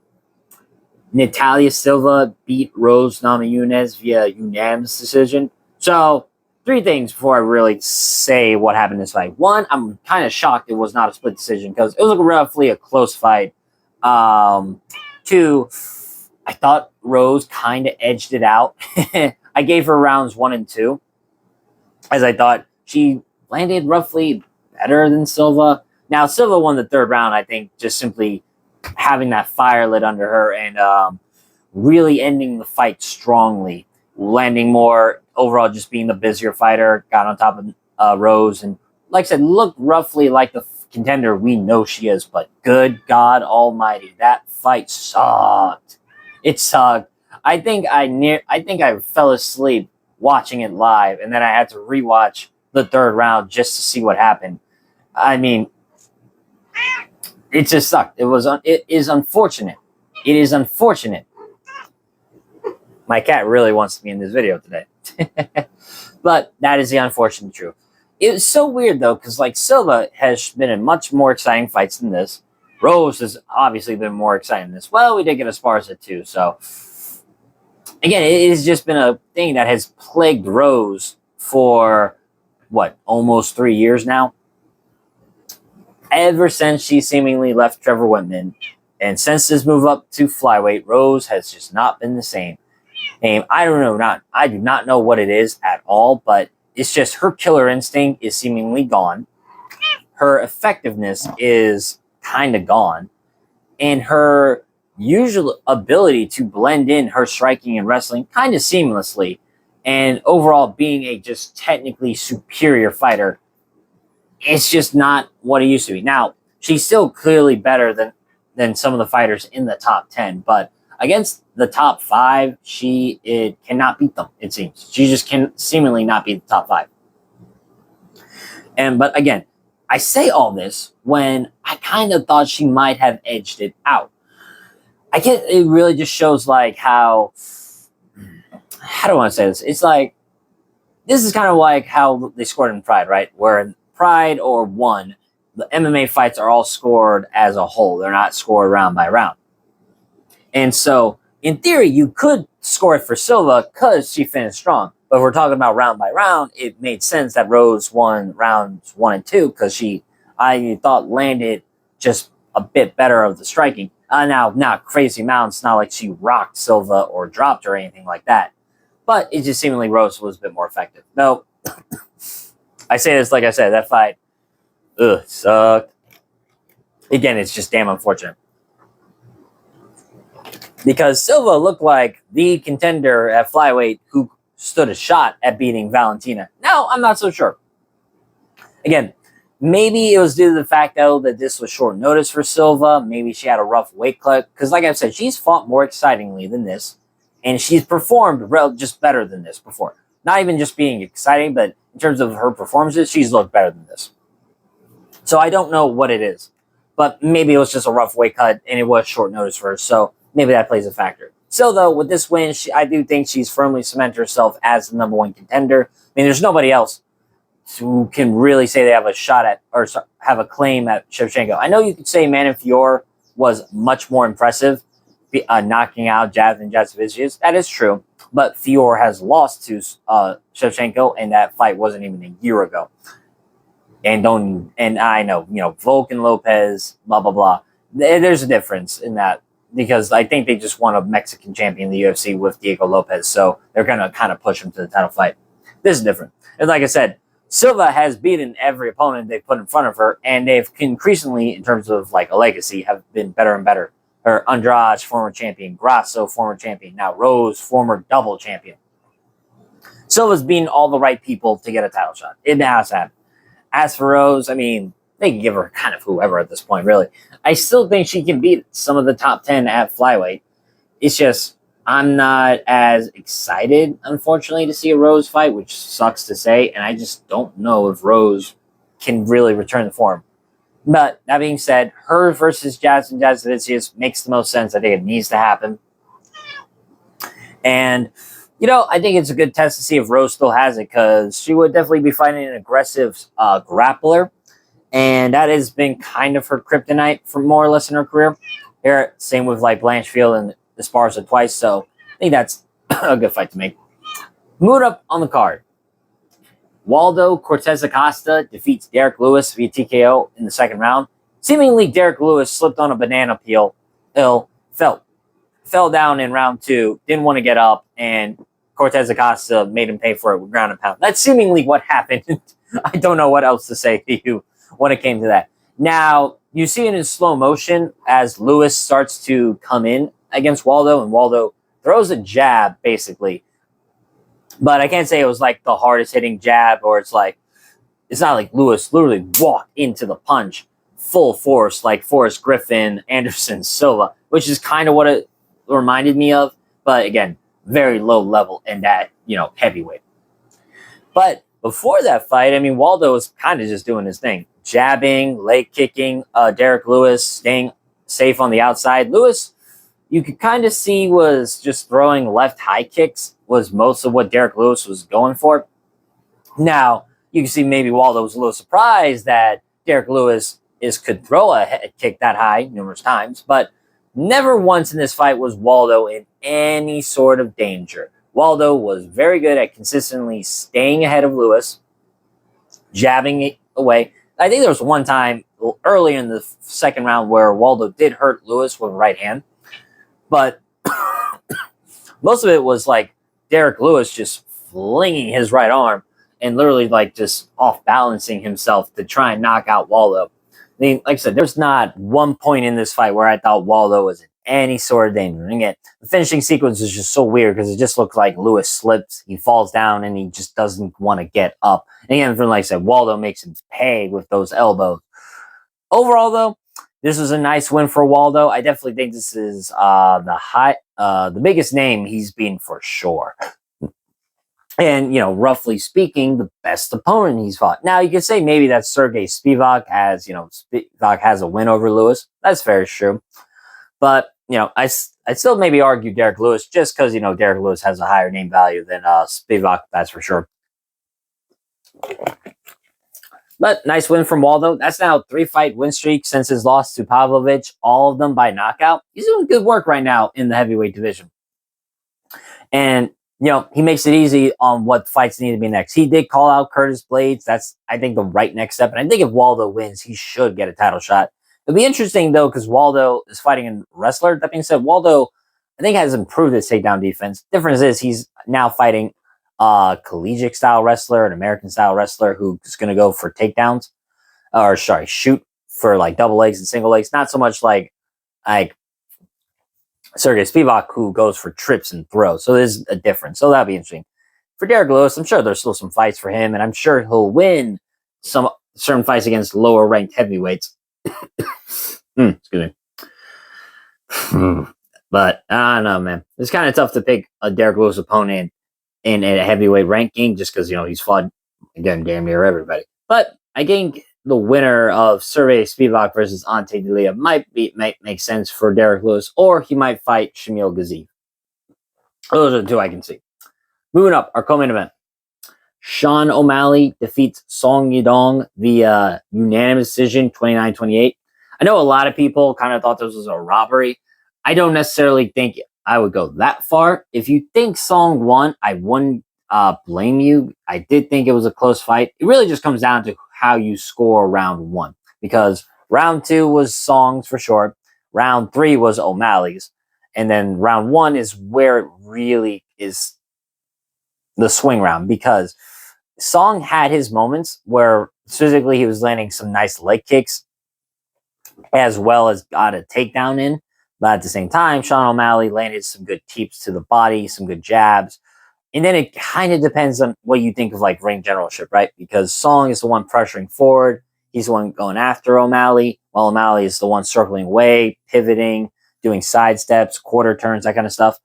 Natalia Silva beat Rose Namajunas via unanimous decision. So, 3 things before I really say what happened in this fight. 1, I'm kind of shocked it was not a split decision because it was roughly a close fight. 2, I thought Rose kind of edged it out. I gave her rounds 1 and 2, as I thought she landed roughly better than Silva. Now, Silva won the 3rd round, I think, just simply having that fire lit under her and really ending the fight strongly, landing more, overall just being the busier fighter, got on top of Rose, and like I said, looked roughly like the contender we know she is, but good God almighty, that fight sucked. It sucked. I think I fell asleep watching it live, and then I had to rewatch the 3rd round just to see what happened. I mean, it just sucked. It is unfortunate. It is unfortunate. My cat really wants to be in this video today. But that is the unfortunate truth. It was so weird, though, because like Silva has been in much more exciting fights than this. Rose has obviously been more exciting than this. Well, we did get Esparza too, so again, it has just been a thing that has plagued Rose for what, almost 3 years now? Ever since she seemingly left Trevor Whitman, and since this move up to flyweight, Rose has just not been the same. I do not know what it is at all, but it's just her killer instinct is seemingly gone. Her effectiveness is kind of gone, and her usual ability to blend in her striking and wrestling kind of seamlessly, and overall being a just technically superior fighter, it's just not what it used to be. Now, she's still clearly better than some of the fighters in the top 10, but against the top 5, it cannot beat them, it seems. She just can seemingly not beat the top 5. But again, I say all this when I kind of thought she might have edged it out. It really just shows like how do I want to say this? It's like, this is kind of like how they scored in Pride, right? Where in Pride or One, the MMA fights are all scored as a whole. They're not scored round by round. And so, in theory, you could score it for Silva because she finished strong. But if we're talking about round by round, it made sense that Rose won rounds 1 and 2 because I thought, landed just a bit better of the striking. Now, not crazy amounts, not like she rocked Silva or dropped her or anything like that. But it just seemingly Rose was a bit more effective. Though, I say this, like I said, that fight, sucked. Again, it's just damn unfortunate. Because Silva looked like the contender at flyweight who stood a shot at beating Valentina. Now, I'm not so sure. Again, maybe it was due to the fact, though, that this was short notice for Silva. Maybe she had a rough weight cut. Because, like I said, she's fought more excitingly than this. And she's performed just better than this before. Not even just being exciting, but in terms of her performances, she's looked better than this. So I don't know what it is. But maybe it was just a rough weight cut, and it was short notice for her. So maybe that plays a factor. So, though, with this win, I do think she's firmly cemented herself as the #1 contender. I mean, there's nobody else who can really say they have a shot at, or have a claim at Shevchenko. I know you could say Manon Fiorot was much more impressive, knocking out Jasmine Jasudavicius. That is true. But Fiorot has lost to Shevchenko, and that fight wasn't even a year ago. And I know, Volkan Lopez, blah, blah, blah. There's a difference in that. Because I think they just won a Mexican champion in the UFC with Diego Lopez. So they're going to kind of push him to the title fight. This is different. And like I said, Silva has beaten every opponent they've put in front of her. And they've increasingly, in terms of like a legacy, have been better and better. Her Andrade, former champion. Grasso, former champion. Now Rose, former double champion. Silva's beaten all the right people to get a title shot. It has happened. As for Rose, I mean, they can give her kind of whoever at this point, really. I still think she can beat some of the top 10 at flyweight. It's just, I'm not as excited, unfortunately, to see a Rose fight, which sucks to say, and I just don't know if Rose can really return the form. But that being said, her versus Jasudavicius makes the most sense. I think it needs to happen. And, I think it's a good test to see if Rose still has it, because she would definitely be fighting an aggressive grappler. And that has been kind of her kryptonite for more or less in her career. Here, same with like Blanchfield and Esparza twice. So I think that's a good fight to make. Mood up on the card. Waldo Cortez Acosta defeats Derek Lewis via TKO in the second round. Seemingly, Derek Lewis slipped on a banana peel, fell down in round 2, didn't want to get up, and Cortez Acosta made him pay for it with ground and pound. That's seemingly what happened. I don't know what else to say to you when it came to that. Now, you see it in slow motion as Lewis starts to come in against Waldo, and Waldo throws a jab, basically. But I can't say it was like the hardest hitting jab, or it's not like Lewis literally walked into the punch full force like Forrest Griffin, Anderson Silva, which is kind of what it reminded me of. But again, very low level in that, heavyweight. But before that fight, I mean, Waldo was kind of just doing his thing. Jabbing, leg kicking, Derek Lewis staying safe on the outside. Lewis, you could kind of see, was just throwing left high kicks, was most of what Derek Lewis was going for. Now, you can see maybe Waldo was a little surprised that Derek Lewis could throw a head kick that high numerous times, but never once in this fight was Waldo in any sort of danger. Waldo was very good at consistently staying ahead of Lewis, jabbing it away. I think there was one time early in the second round where Waldo did hurt Lewis with a right hand, but most of it was like Derek Lewis just flinging his right arm and literally like just off balancing himself to try and knock out Waldo. I mean, like I said, there's not one point in this fight where I thought Waldo was in any sort of danger. And again, the finishing sequence is just so weird because it just looks like Lewis slips, he falls down, and he just doesn't want to get up. And again, like I said, Waldo makes him pay with those elbows. Overall, though, this was a nice win for Waldo. I definitely think this is the biggest name he's been for sure. And, roughly speaking, the best opponent he's fought. Now, you could say maybe that's Sergey Spivak, as, Spivak has a win over Lewis. That's very true. But, I still maybe argue Derek Lewis just because, Derek Lewis has a higher name value than Spivak, that's for sure. But nice win from Waldo. That's now a 3-fight win streak since his loss to Pavlovich, all of them by knockout. He's doing good work right now in the heavyweight division. And, he makes it easy on what fights need to be next. He did call out Curtis Blades. That's, I think, the right next step. And I think if Waldo wins, he should get a title shot. It'll be interesting, though, because Waldo is fighting a wrestler. That being said, Waldo, I think, has improved his takedown defense. Difference is he's now fighting a collegiate-style wrestler, an American-style wrestler who's going to go for takedowns. Shoot for, like, double legs and single legs. Not so much like Sergey Spivak, who goes for trips and throws. So there's a difference. So that'll be interesting. For Derek Lewis, I'm sure there's still some fights for him, and I'm sure he'll win some certain fights against lower-ranked heavyweights. Excuse me. But I don't know, man. It's kind of tough to pick a Derek Lewis opponent in a heavyweight ranking just because, he's fought, again, damn near everybody. But I think the winner of Sergey Spivak versus Ante Delia might make sense for Derek Lewis, or he might fight Shamil Gaziev. Those are the two I can see. Moving up, our co-main event. Sean O'Malley defeats Song Yadong via unanimous decision, 29-28. I know a lot of people kind of thought this was a robbery. I don't necessarily think I would go that far. If you think Song won, I wouldn't blame you. I did think it was a close fight. It really just comes down to how you score round 1, because round 2 was Song's for sure. Round 3 was O'Malley's. And then round 1 is where it really is the swing round, because Song had his moments where physically he was landing some nice leg kicks as well as got a takedown in. But at the same time, Sean O'Malley landed some good teeps to the body, some good jabs. And then it kind of depends on what you think of like ring generalship, right? Because Song is the one pressuring forward. He's the one going after O'Malley, while O'Malley is the one circling away, pivoting, doing side steps, quarter turns, that kind of stuff.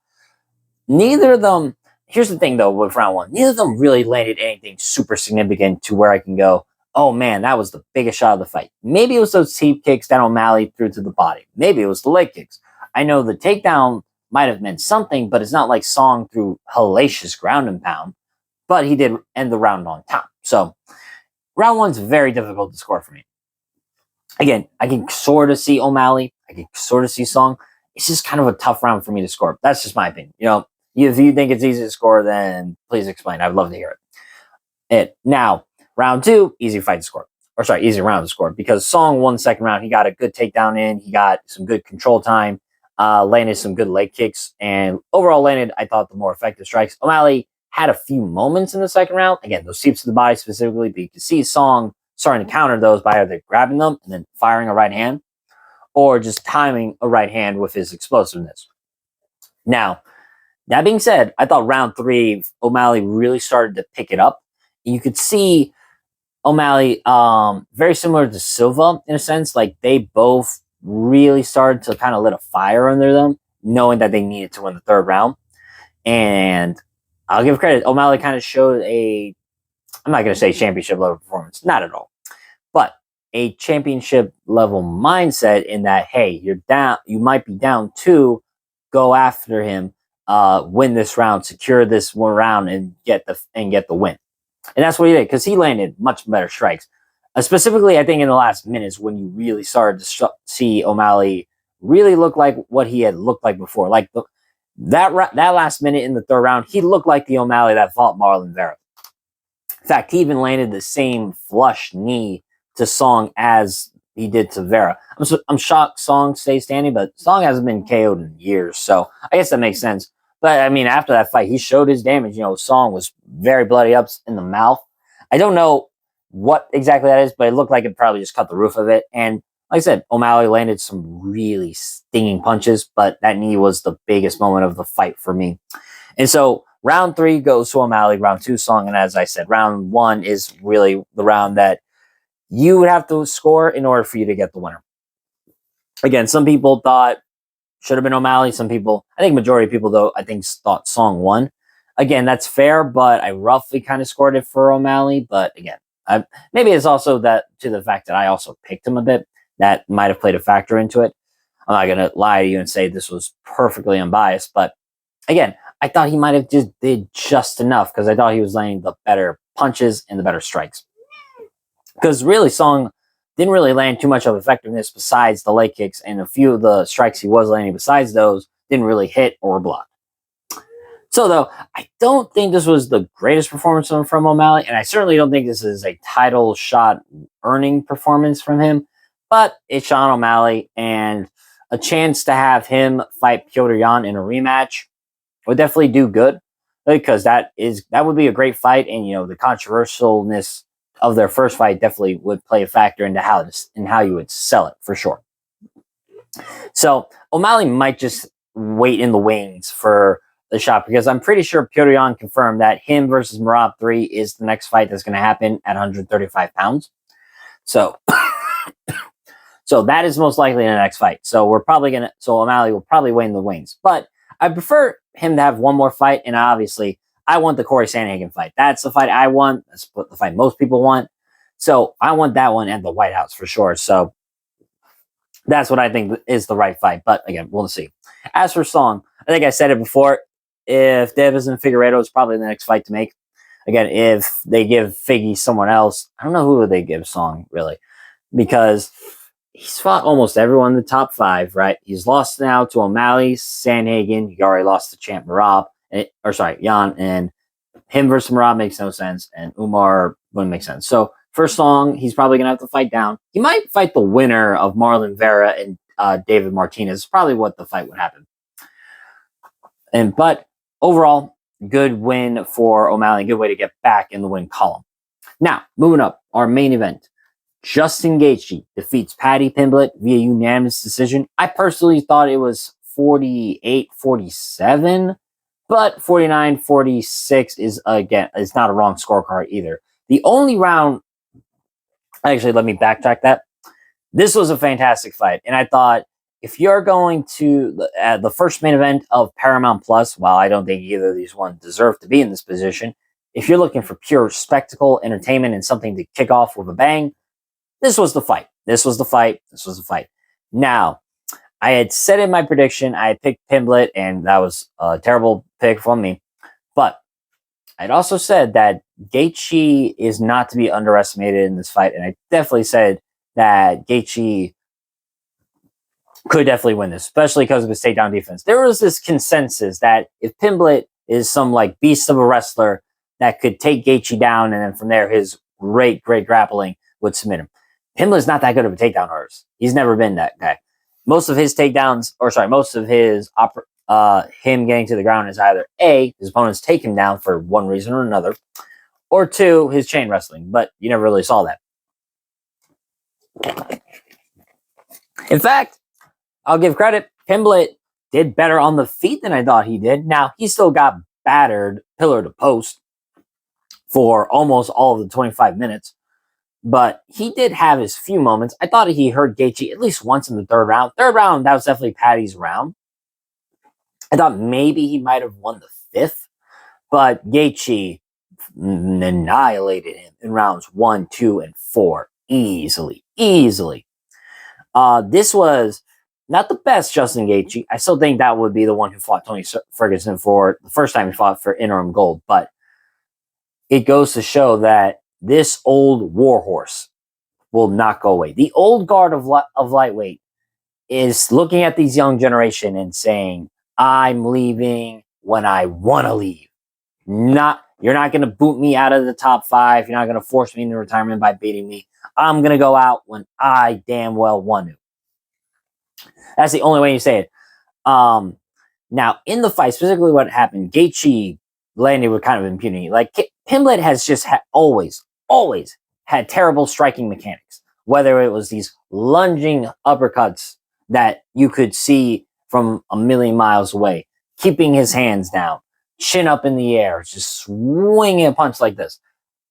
Neither of them, here's the thing though, with round 1, neither of them really landed anything super significant to where I can go, oh man, that was the biggest shot of the fight. Maybe it was those teep kicks that O'Malley threw to the body. Maybe it was the leg kicks. I know the takedown might have meant something, but it's not like Song threw hellacious ground and pound, but he did end the round on top. So round one's very difficult to score for me. Again, I can sort of see O'Malley. I can sort of see Song. It's just kind of a tough round for me to score. That's just my opinion. If you think it's easy to score, then please explain. I'd love to hear it. Now, round two, easy fight to score. Or sorry, easy round to score. Because Song won the second round. He got a good takedown in. He got some good control time. Landed some good leg kicks. And overall landed, I thought, the more effective strikes. O'Malley had a few moments in the second round. Again, those sweeps to the body specifically. But you can see Song starting to counter those by either grabbing them and then firing a right hand, or just timing a right hand with his explosiveness. Now, that being said, I thought round three, O'Malley really started to pick it up. You could see O'Malley, very similar to Silva in a sense, like they both really started to kind of lit a fire under them, knowing that they needed to win the third round. And I'll give credit, O'Malley kind of showed I'm not going to say championship level performance, not at all, but a championship level mindset in that, hey, you're down, you might be down two, go after him, win this round, secure this one round, and get the win. And that's what he did, because he landed much better strikes. Specifically, I think in the last minutes when you really started to see O'Malley really look like what he had looked like before. Like that last minute in the third round, he looked like the O'Malley that fought Marlon Vera. In fact, he even landed the same flush knee to Song as he did to Vera. I'm shocked Song stays standing, but Song hasn't been KO'd in years, so I guess that makes sense. But I mean, after that fight, he showed his damage. Song was very bloody up in the mouth. I don't know what exactly that is, but it looked like it probably just cut the roof of it. And like I said, O'Malley landed some really stinging punches, but that knee was the biggest moment of the fight for me. And so round three goes to O'Malley, round two Song, and as I said, round one is really the round that you would have to score in order for you to get the winner. Again, some people thought should have been O'Malley. Some people, I think majority of people though, I think thought Song won. Again, that's fair, but I roughly kind of scored it for O'Malley. But again, maybe it's also that to the fact that I also picked him a bit. That might have played a factor into it. I'm not going to lie to you and say this was perfectly unbiased, but again, I thought he might have just did just enough because I thought he was landing the better punches and the better strikes. Because really, Song didn't really land too much of effectiveness besides the leg kicks, and a few of the strikes he was landing besides those didn't really hit or block. So, though, I don't think this was the greatest performance from O'Malley, and I certainly don't think this is a title shot earning performance from him, but it's Sean O'Malley, and a chance to have him fight Petr Yan in a rematch would definitely do good, because that would be a great fight, and the controversialness of their first fight definitely would play a factor into how you would sell it for sure. So O'Malley might just wait in the wings for the shot, because I'm pretty sure Petr Yan confirmed that him versus Merab 3 is the next fight that's going to happen at 135 pounds. So that is most likely the next fight. So O'Malley will probably wait in the wings, but I prefer him to have one more fight, and obviously I want the Corey Sandhagen fight. That's the fight I want. That's the fight most people want. So I want that one at the White House for sure. So that's what I think is the right fight. But again, we'll see. As for Song, I think I said it before. If Davis and Figueiredo is probably the next fight to make. Again, if they give Figgy someone else, I don't know who they give Song, really. Because he's fought almost everyone in the top five, right? He's lost now to O'Malley, Sandhagen. He already lost to champ Merab. Yan, and him versus Merab makes no sense, and Umar wouldn't make sense. So first Song, he's probably gonna have to fight down. He might fight the winner of Marlon Vera and David Martinez. Probably what the fight would happen. But overall, good win for O'Malley. Good way to get back in the win column. Now, moving up, our main event. Justin Gaethje defeats Paddy Pimblett via unanimous decision. I personally thought it was 48-47. But 49-46 is not a wrong scorecard either. The only round, actually, let me backtrack that. This was a fantastic fight, and I thought if you're going to the first main event of Paramount Plus, while I don't think either of these ones deserve to be in this position, if you're looking for pure spectacle, entertainment, and something to kick off with a bang, this was the fight. This was the fight. This was the fight. Now, I had said in my prediction, I had picked Pimblett, and that was a terrible pick from me. But I'd also said that Gaethje is not to be underestimated in this fight, and I definitely said that Gaethje could definitely win this, especially because of his takedown defense. There was this consensus that if Pimblett is some like beast of a wrestler that could take Gaethje down, and then from there his great grappling would submit him. Pimblett's not that good of a takedown artist. He's never been that guy. Most of his takedowns, most of his him getting to the ground is either A, his opponents take him down for one reason or another, or two, his chain wrestling. But you never really saw that. In fact, I'll give credit. Pimblett did better on the feet than I thought he did. Now, he still got battered pillar to post for almost all of the 25 minutes. But he did have his few moments. I thought he hurt Gaethje at least once in the third round. Third round, that was definitely Paddy's round. I thought maybe he might have won the fifth. But Gaethje annihilated him in rounds 1, 2, and 4. Easily. This was not the best Justin Gaethje. I still think that would be the one who fought Tony Ferguson for the first time he fought for interim gold. But it goes to show that this old warhorse will not go away. The old guard of lightweight is looking at these young generation and saying, I'm leaving when I want to leave. You're not going to boot me out of the top 5. You're not going to force me into retirement by beating me. I'm going to go out when I damn well want to. That's the only way you say it. Now, in the fight, specifically what happened, Gaethje landed with kind of impunity. Like, Pimblett has just always had terrible striking mechanics. Whether it was these lunging uppercuts that you could see from a million miles away, keeping his hands down, chin up in the air, just swinging a punch like this.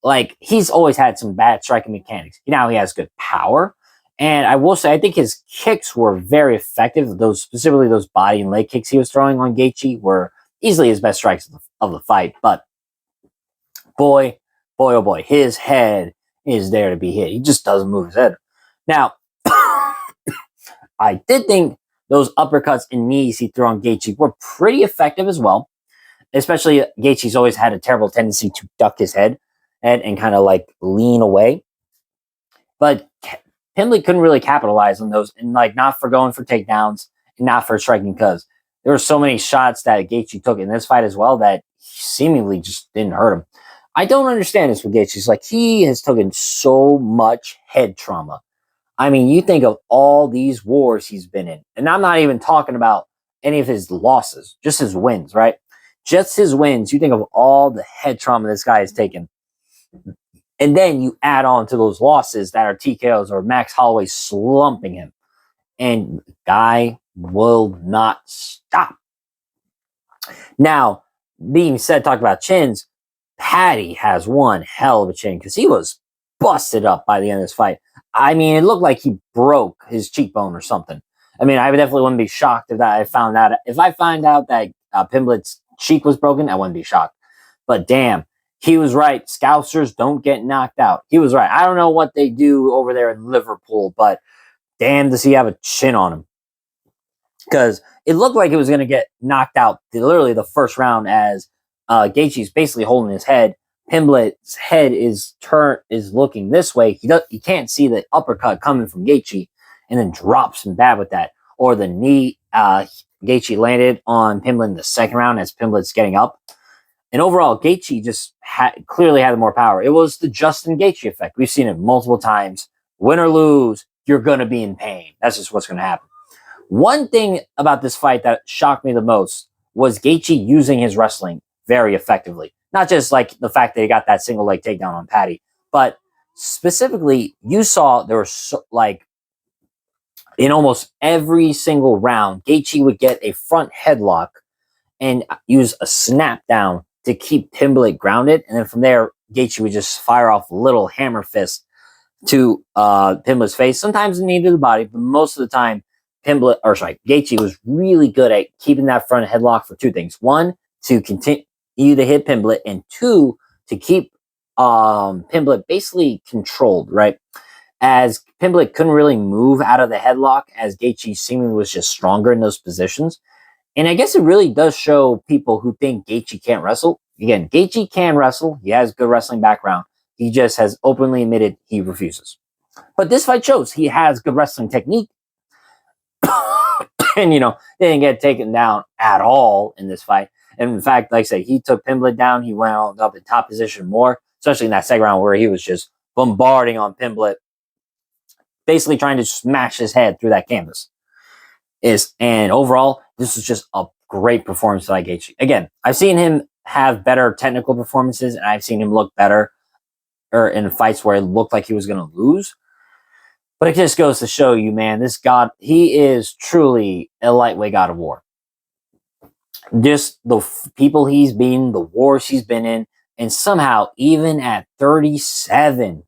Like, he's always had some bad striking mechanics. Now he has good power. And I will say, I think his kicks were very effective. Specifically those body and leg kicks he was throwing on Gaethje were easily his best strikes of the fight. But boy, oh boy, his head is there to be hit. He just doesn't move his head. Now, I did think those uppercuts and knees he threw on Gaethje were pretty effective as well. Especially Gaethje's always had a terrible tendency to duck his head and kind of like lean away. But Pimblett couldn't really capitalize on those, and like not for going for takedowns and not for striking, because there were so many shots that Gaethje took in this fight as well that seemingly just didn't hurt him. I don't understand this with Gaethje. It's like he has taken so much head trauma. I mean, you think of all these wars he's been in, and I'm not even talking about any of his losses, just his wins, right? Just his wins. You think of all the head trauma this guy has taken. And then you add on to those losses that are TKOs or Max Holloway slumping him. And guy will not stop. Now, being said, talk about chins, Paddy has one hell of a chin because he was busted up by the end of this fight. I mean, it looked like he broke his cheekbone or something. I mean, I definitely wouldn't be shocked if I found out. If I find out that Pimblett's cheek was broken, I wouldn't be shocked. But damn, he was right. Scousers don't get knocked out. He was right. I don't know what they do over there in Liverpool, but damn, does he have a chin on him? Because it looked like it was going to get knocked out literally the first round as Gaethje's basically holding his head. Pimblett's head is looking this way. He can't see the uppercut coming from Gaethje, and then drops him bad with that. Or the knee Gaethje landed on Pimblett in the second round as Pimblett's getting up. And overall, Gaethje just clearly had more power. It was the Justin Gaethje effect. We've seen it multiple times. Win or lose, you're going to be in pain. That's just what's going to happen. One thing about this fight that shocked me the most was Gaethje using his wrestling very effectively. Not just like the fact that he got that single leg takedown on Paddy, but specifically, you saw there was in almost every single round, Gaethje would get a front headlock and use a snap down to keep Pimblett grounded. And then from there, Gaethje would just fire off little hammer fists to Pimblett's face. Sometimes in the knee to the body, but most of the time, Gaethje was really good at keeping that front headlock for two things. One, to continue to hit Pimblett, and two, to keep Pimblett basically controlled, right? As Pimblett couldn't really move out of the headlock, as Gaethje seemingly was just stronger in those positions. And I guess it really does show people who think Gaethje can't wrestle. Again, Gaethje can wrestle. He has good wrestling background. He just has openly admitted he refuses. But this fight shows he has good wrestling technique. And, they didn't get taken down at all in this fight. And in fact, like I said, he took Pimblett down. He went up in top position more, especially in that second round where he was just bombarding on Pimblett, basically trying to smash his head through that canvas. And overall, this was just a great performance by Gaethje. Again, I've seen him have better technical performances, and I've seen him look better or in fights where it looked like he was going to lose. But it just goes to show you, man, this God, he is truly a lightweight God of war. Just the people he's beaten, the wars he's been in, and somehow, even at 37,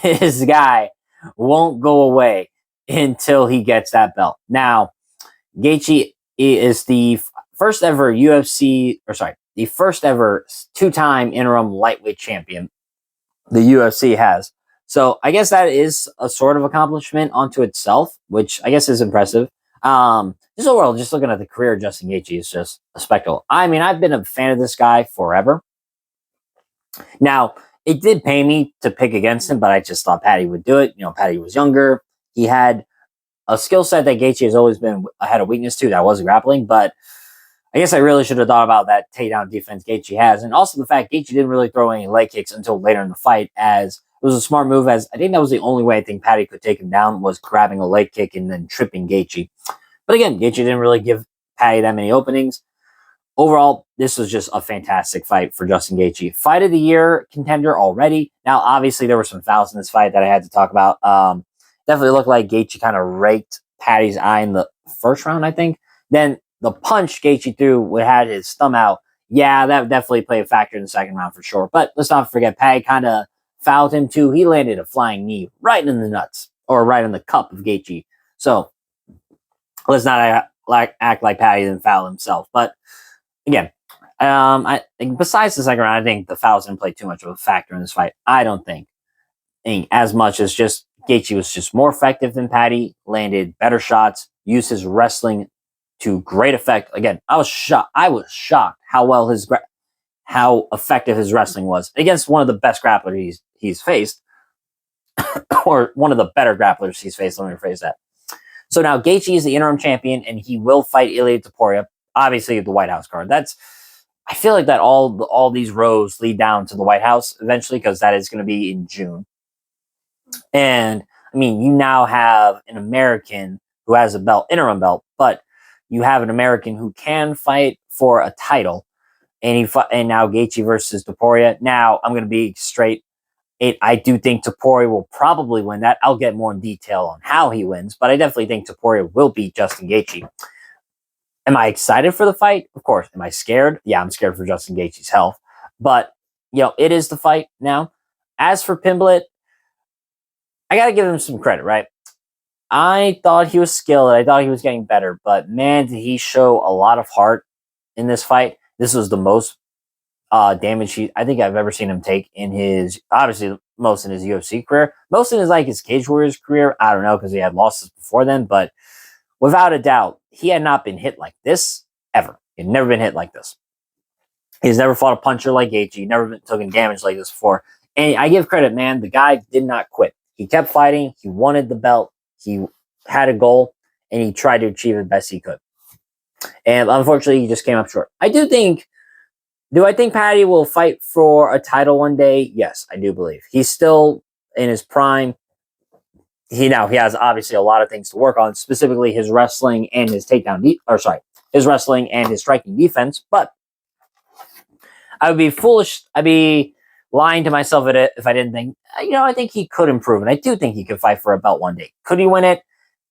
this guy won't go away until he gets that belt. Now, Gaethje is the first ever the first ever two-time interim lightweight champion the UFC has. So I guess that is a sort of accomplishment onto itself, which I guess is impressive. Just overall, just looking at the career of Justin Gaethje is just a spectacle. I mean, I've been a fan of this guy forever. Now, it did pay me to pick against him, but I just thought Paddy would do it. Paddy was younger. He had a skill set that Gaethje has always had a weakness to, that was grappling, but I guess I really should have thought about that takedown defense Gaethje has, and also the fact Gaethje didn't really throw any leg kicks until later in the fight, as it was a smart move, as I think that was the only way I think Paddy could take him down, was grabbing a leg kick and then tripping Gaethje. But again, Gaethje didn't really give Paddy that many openings. Overall, this was just a fantastic fight for Justin Gaethje. Fight of the year contender already. Now, obviously, there were some fouls in this fight that I had to talk about. Definitely looked like Gaethje kind of raked Paddy's eye in the first round, I think. Then the punch Gaethje threw had his thumb out. Yeah, that definitely played a factor in the second round for sure. But let's not forget, Paddy kind of fouled him too. He landed a flying knee right in the nuts, or right in the cup of Gaethje. So let's not act like Paddy didn't foul himself. But again, besides the second round, I think the fouls didn't play too much of a factor in this fight. I don't think as much as just Gaethje was just more effective than Paddy, landed better shots, used his wrestling to great effect. Again, I was shocked how effective his wrestling was against one of the best grapplers he's faced, or one of the better grapplers he's faced. Let me rephrase that. So now Gaethje is the interim champion, and he will fight Ilia Topuria, obviously the White House card. I feel like that all these roads lead down to the White House eventually, because that is going to be in June. And I mean, you now have an American who has a interim belt, but you have an American who can fight for a title, and now Gaethje versus Topuria. Now, I'm going to be straight. I do think Topuria will probably win that. I'll get more in detail on how he wins, but I definitely think Topuria will beat Justin Gaethje. Am I excited for the fight? Of course. Am I scared? Yeah, I'm scared for Justin Gaethje's health. But, it is the fight now. As for Pimblett, I got to give him some credit, right? I thought he was skilled. I thought he was getting better. But, man, did he show a lot of heart in this fight. This was the most damage I think I've ever seen him take in his, obviously, most in his UFC career. Most in his Cage Warriors career. I don't know, because he had losses before then. But without a doubt, he had not been hit like this ever. He had never been hit like this. He's never fought a puncher like Gaethje. Never been taken damage like this before. And I give credit, man. The guy did not quit. He kept fighting. He wanted the belt. He had a goal, and he tried to achieve it best he could. And unfortunately, he just came up short. Do I think Paddy will fight for a title one day? Yes, I do believe. He's still in his prime. He has obviously a lot of things to work on, specifically his wrestling and his his wrestling and his striking defense. But I would be foolish. I'd be lying to myself if I didn't think, I think he could improve. And I do think he could fight for a belt one day. Could he win it?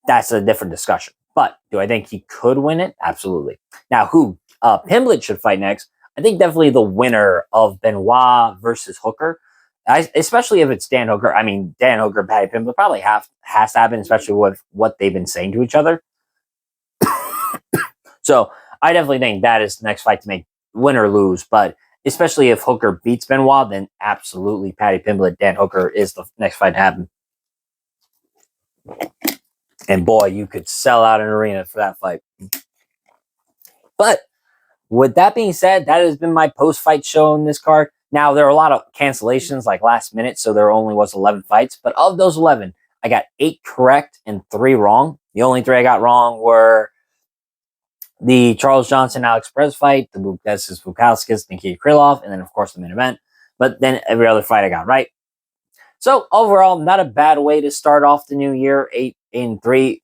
That's a different discussion. But do I think he could win it? Absolutely. Now, who Pimblett should fight next? I think definitely the winner of Benoit versus Hooker. Especially if it's Dan Hooker. I mean, Dan Hooker and Paddy Pimblett probably has to happen, especially with what they've been saying to each other. So I definitely think that is the next fight to make, win or lose. But especially if Hooker beats Benoit, then absolutely Paddy Pimblett, Dan Hooker is the next fight to happen. And boy, you could sell out an arena for that fight. But with that being said, that has been my post-fight show on this card. Now, there are a lot of cancellations, like last minute, so there only was 11 fights. But of those 11, I got 8 correct and 3 wrong. The only 3 I got wrong were the Charles Johnson-Alex Perez fight, the Bukauskas Bukauskas, Nikita Krylov, and then, of course, the main event. But then every other fight I got right. So, overall, not a bad way to start off the new year, 8-3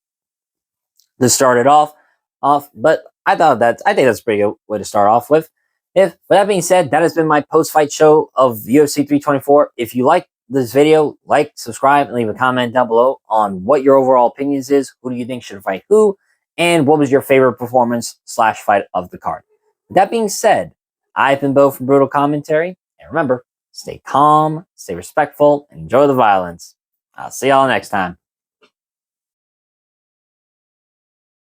to start it off. But I think that's a pretty good way to start off with. With that being said, that has been my post-fight show of UFC 324. If you like this video, like, subscribe, and leave a comment down below on what your overall opinions is. Who do you think should fight who? And what was your favorite performance/fight of the card? With that being said, I've been Bo from Brutal Commentary. And remember, stay calm, stay respectful, and enjoy the violence. I'll see y'all next time.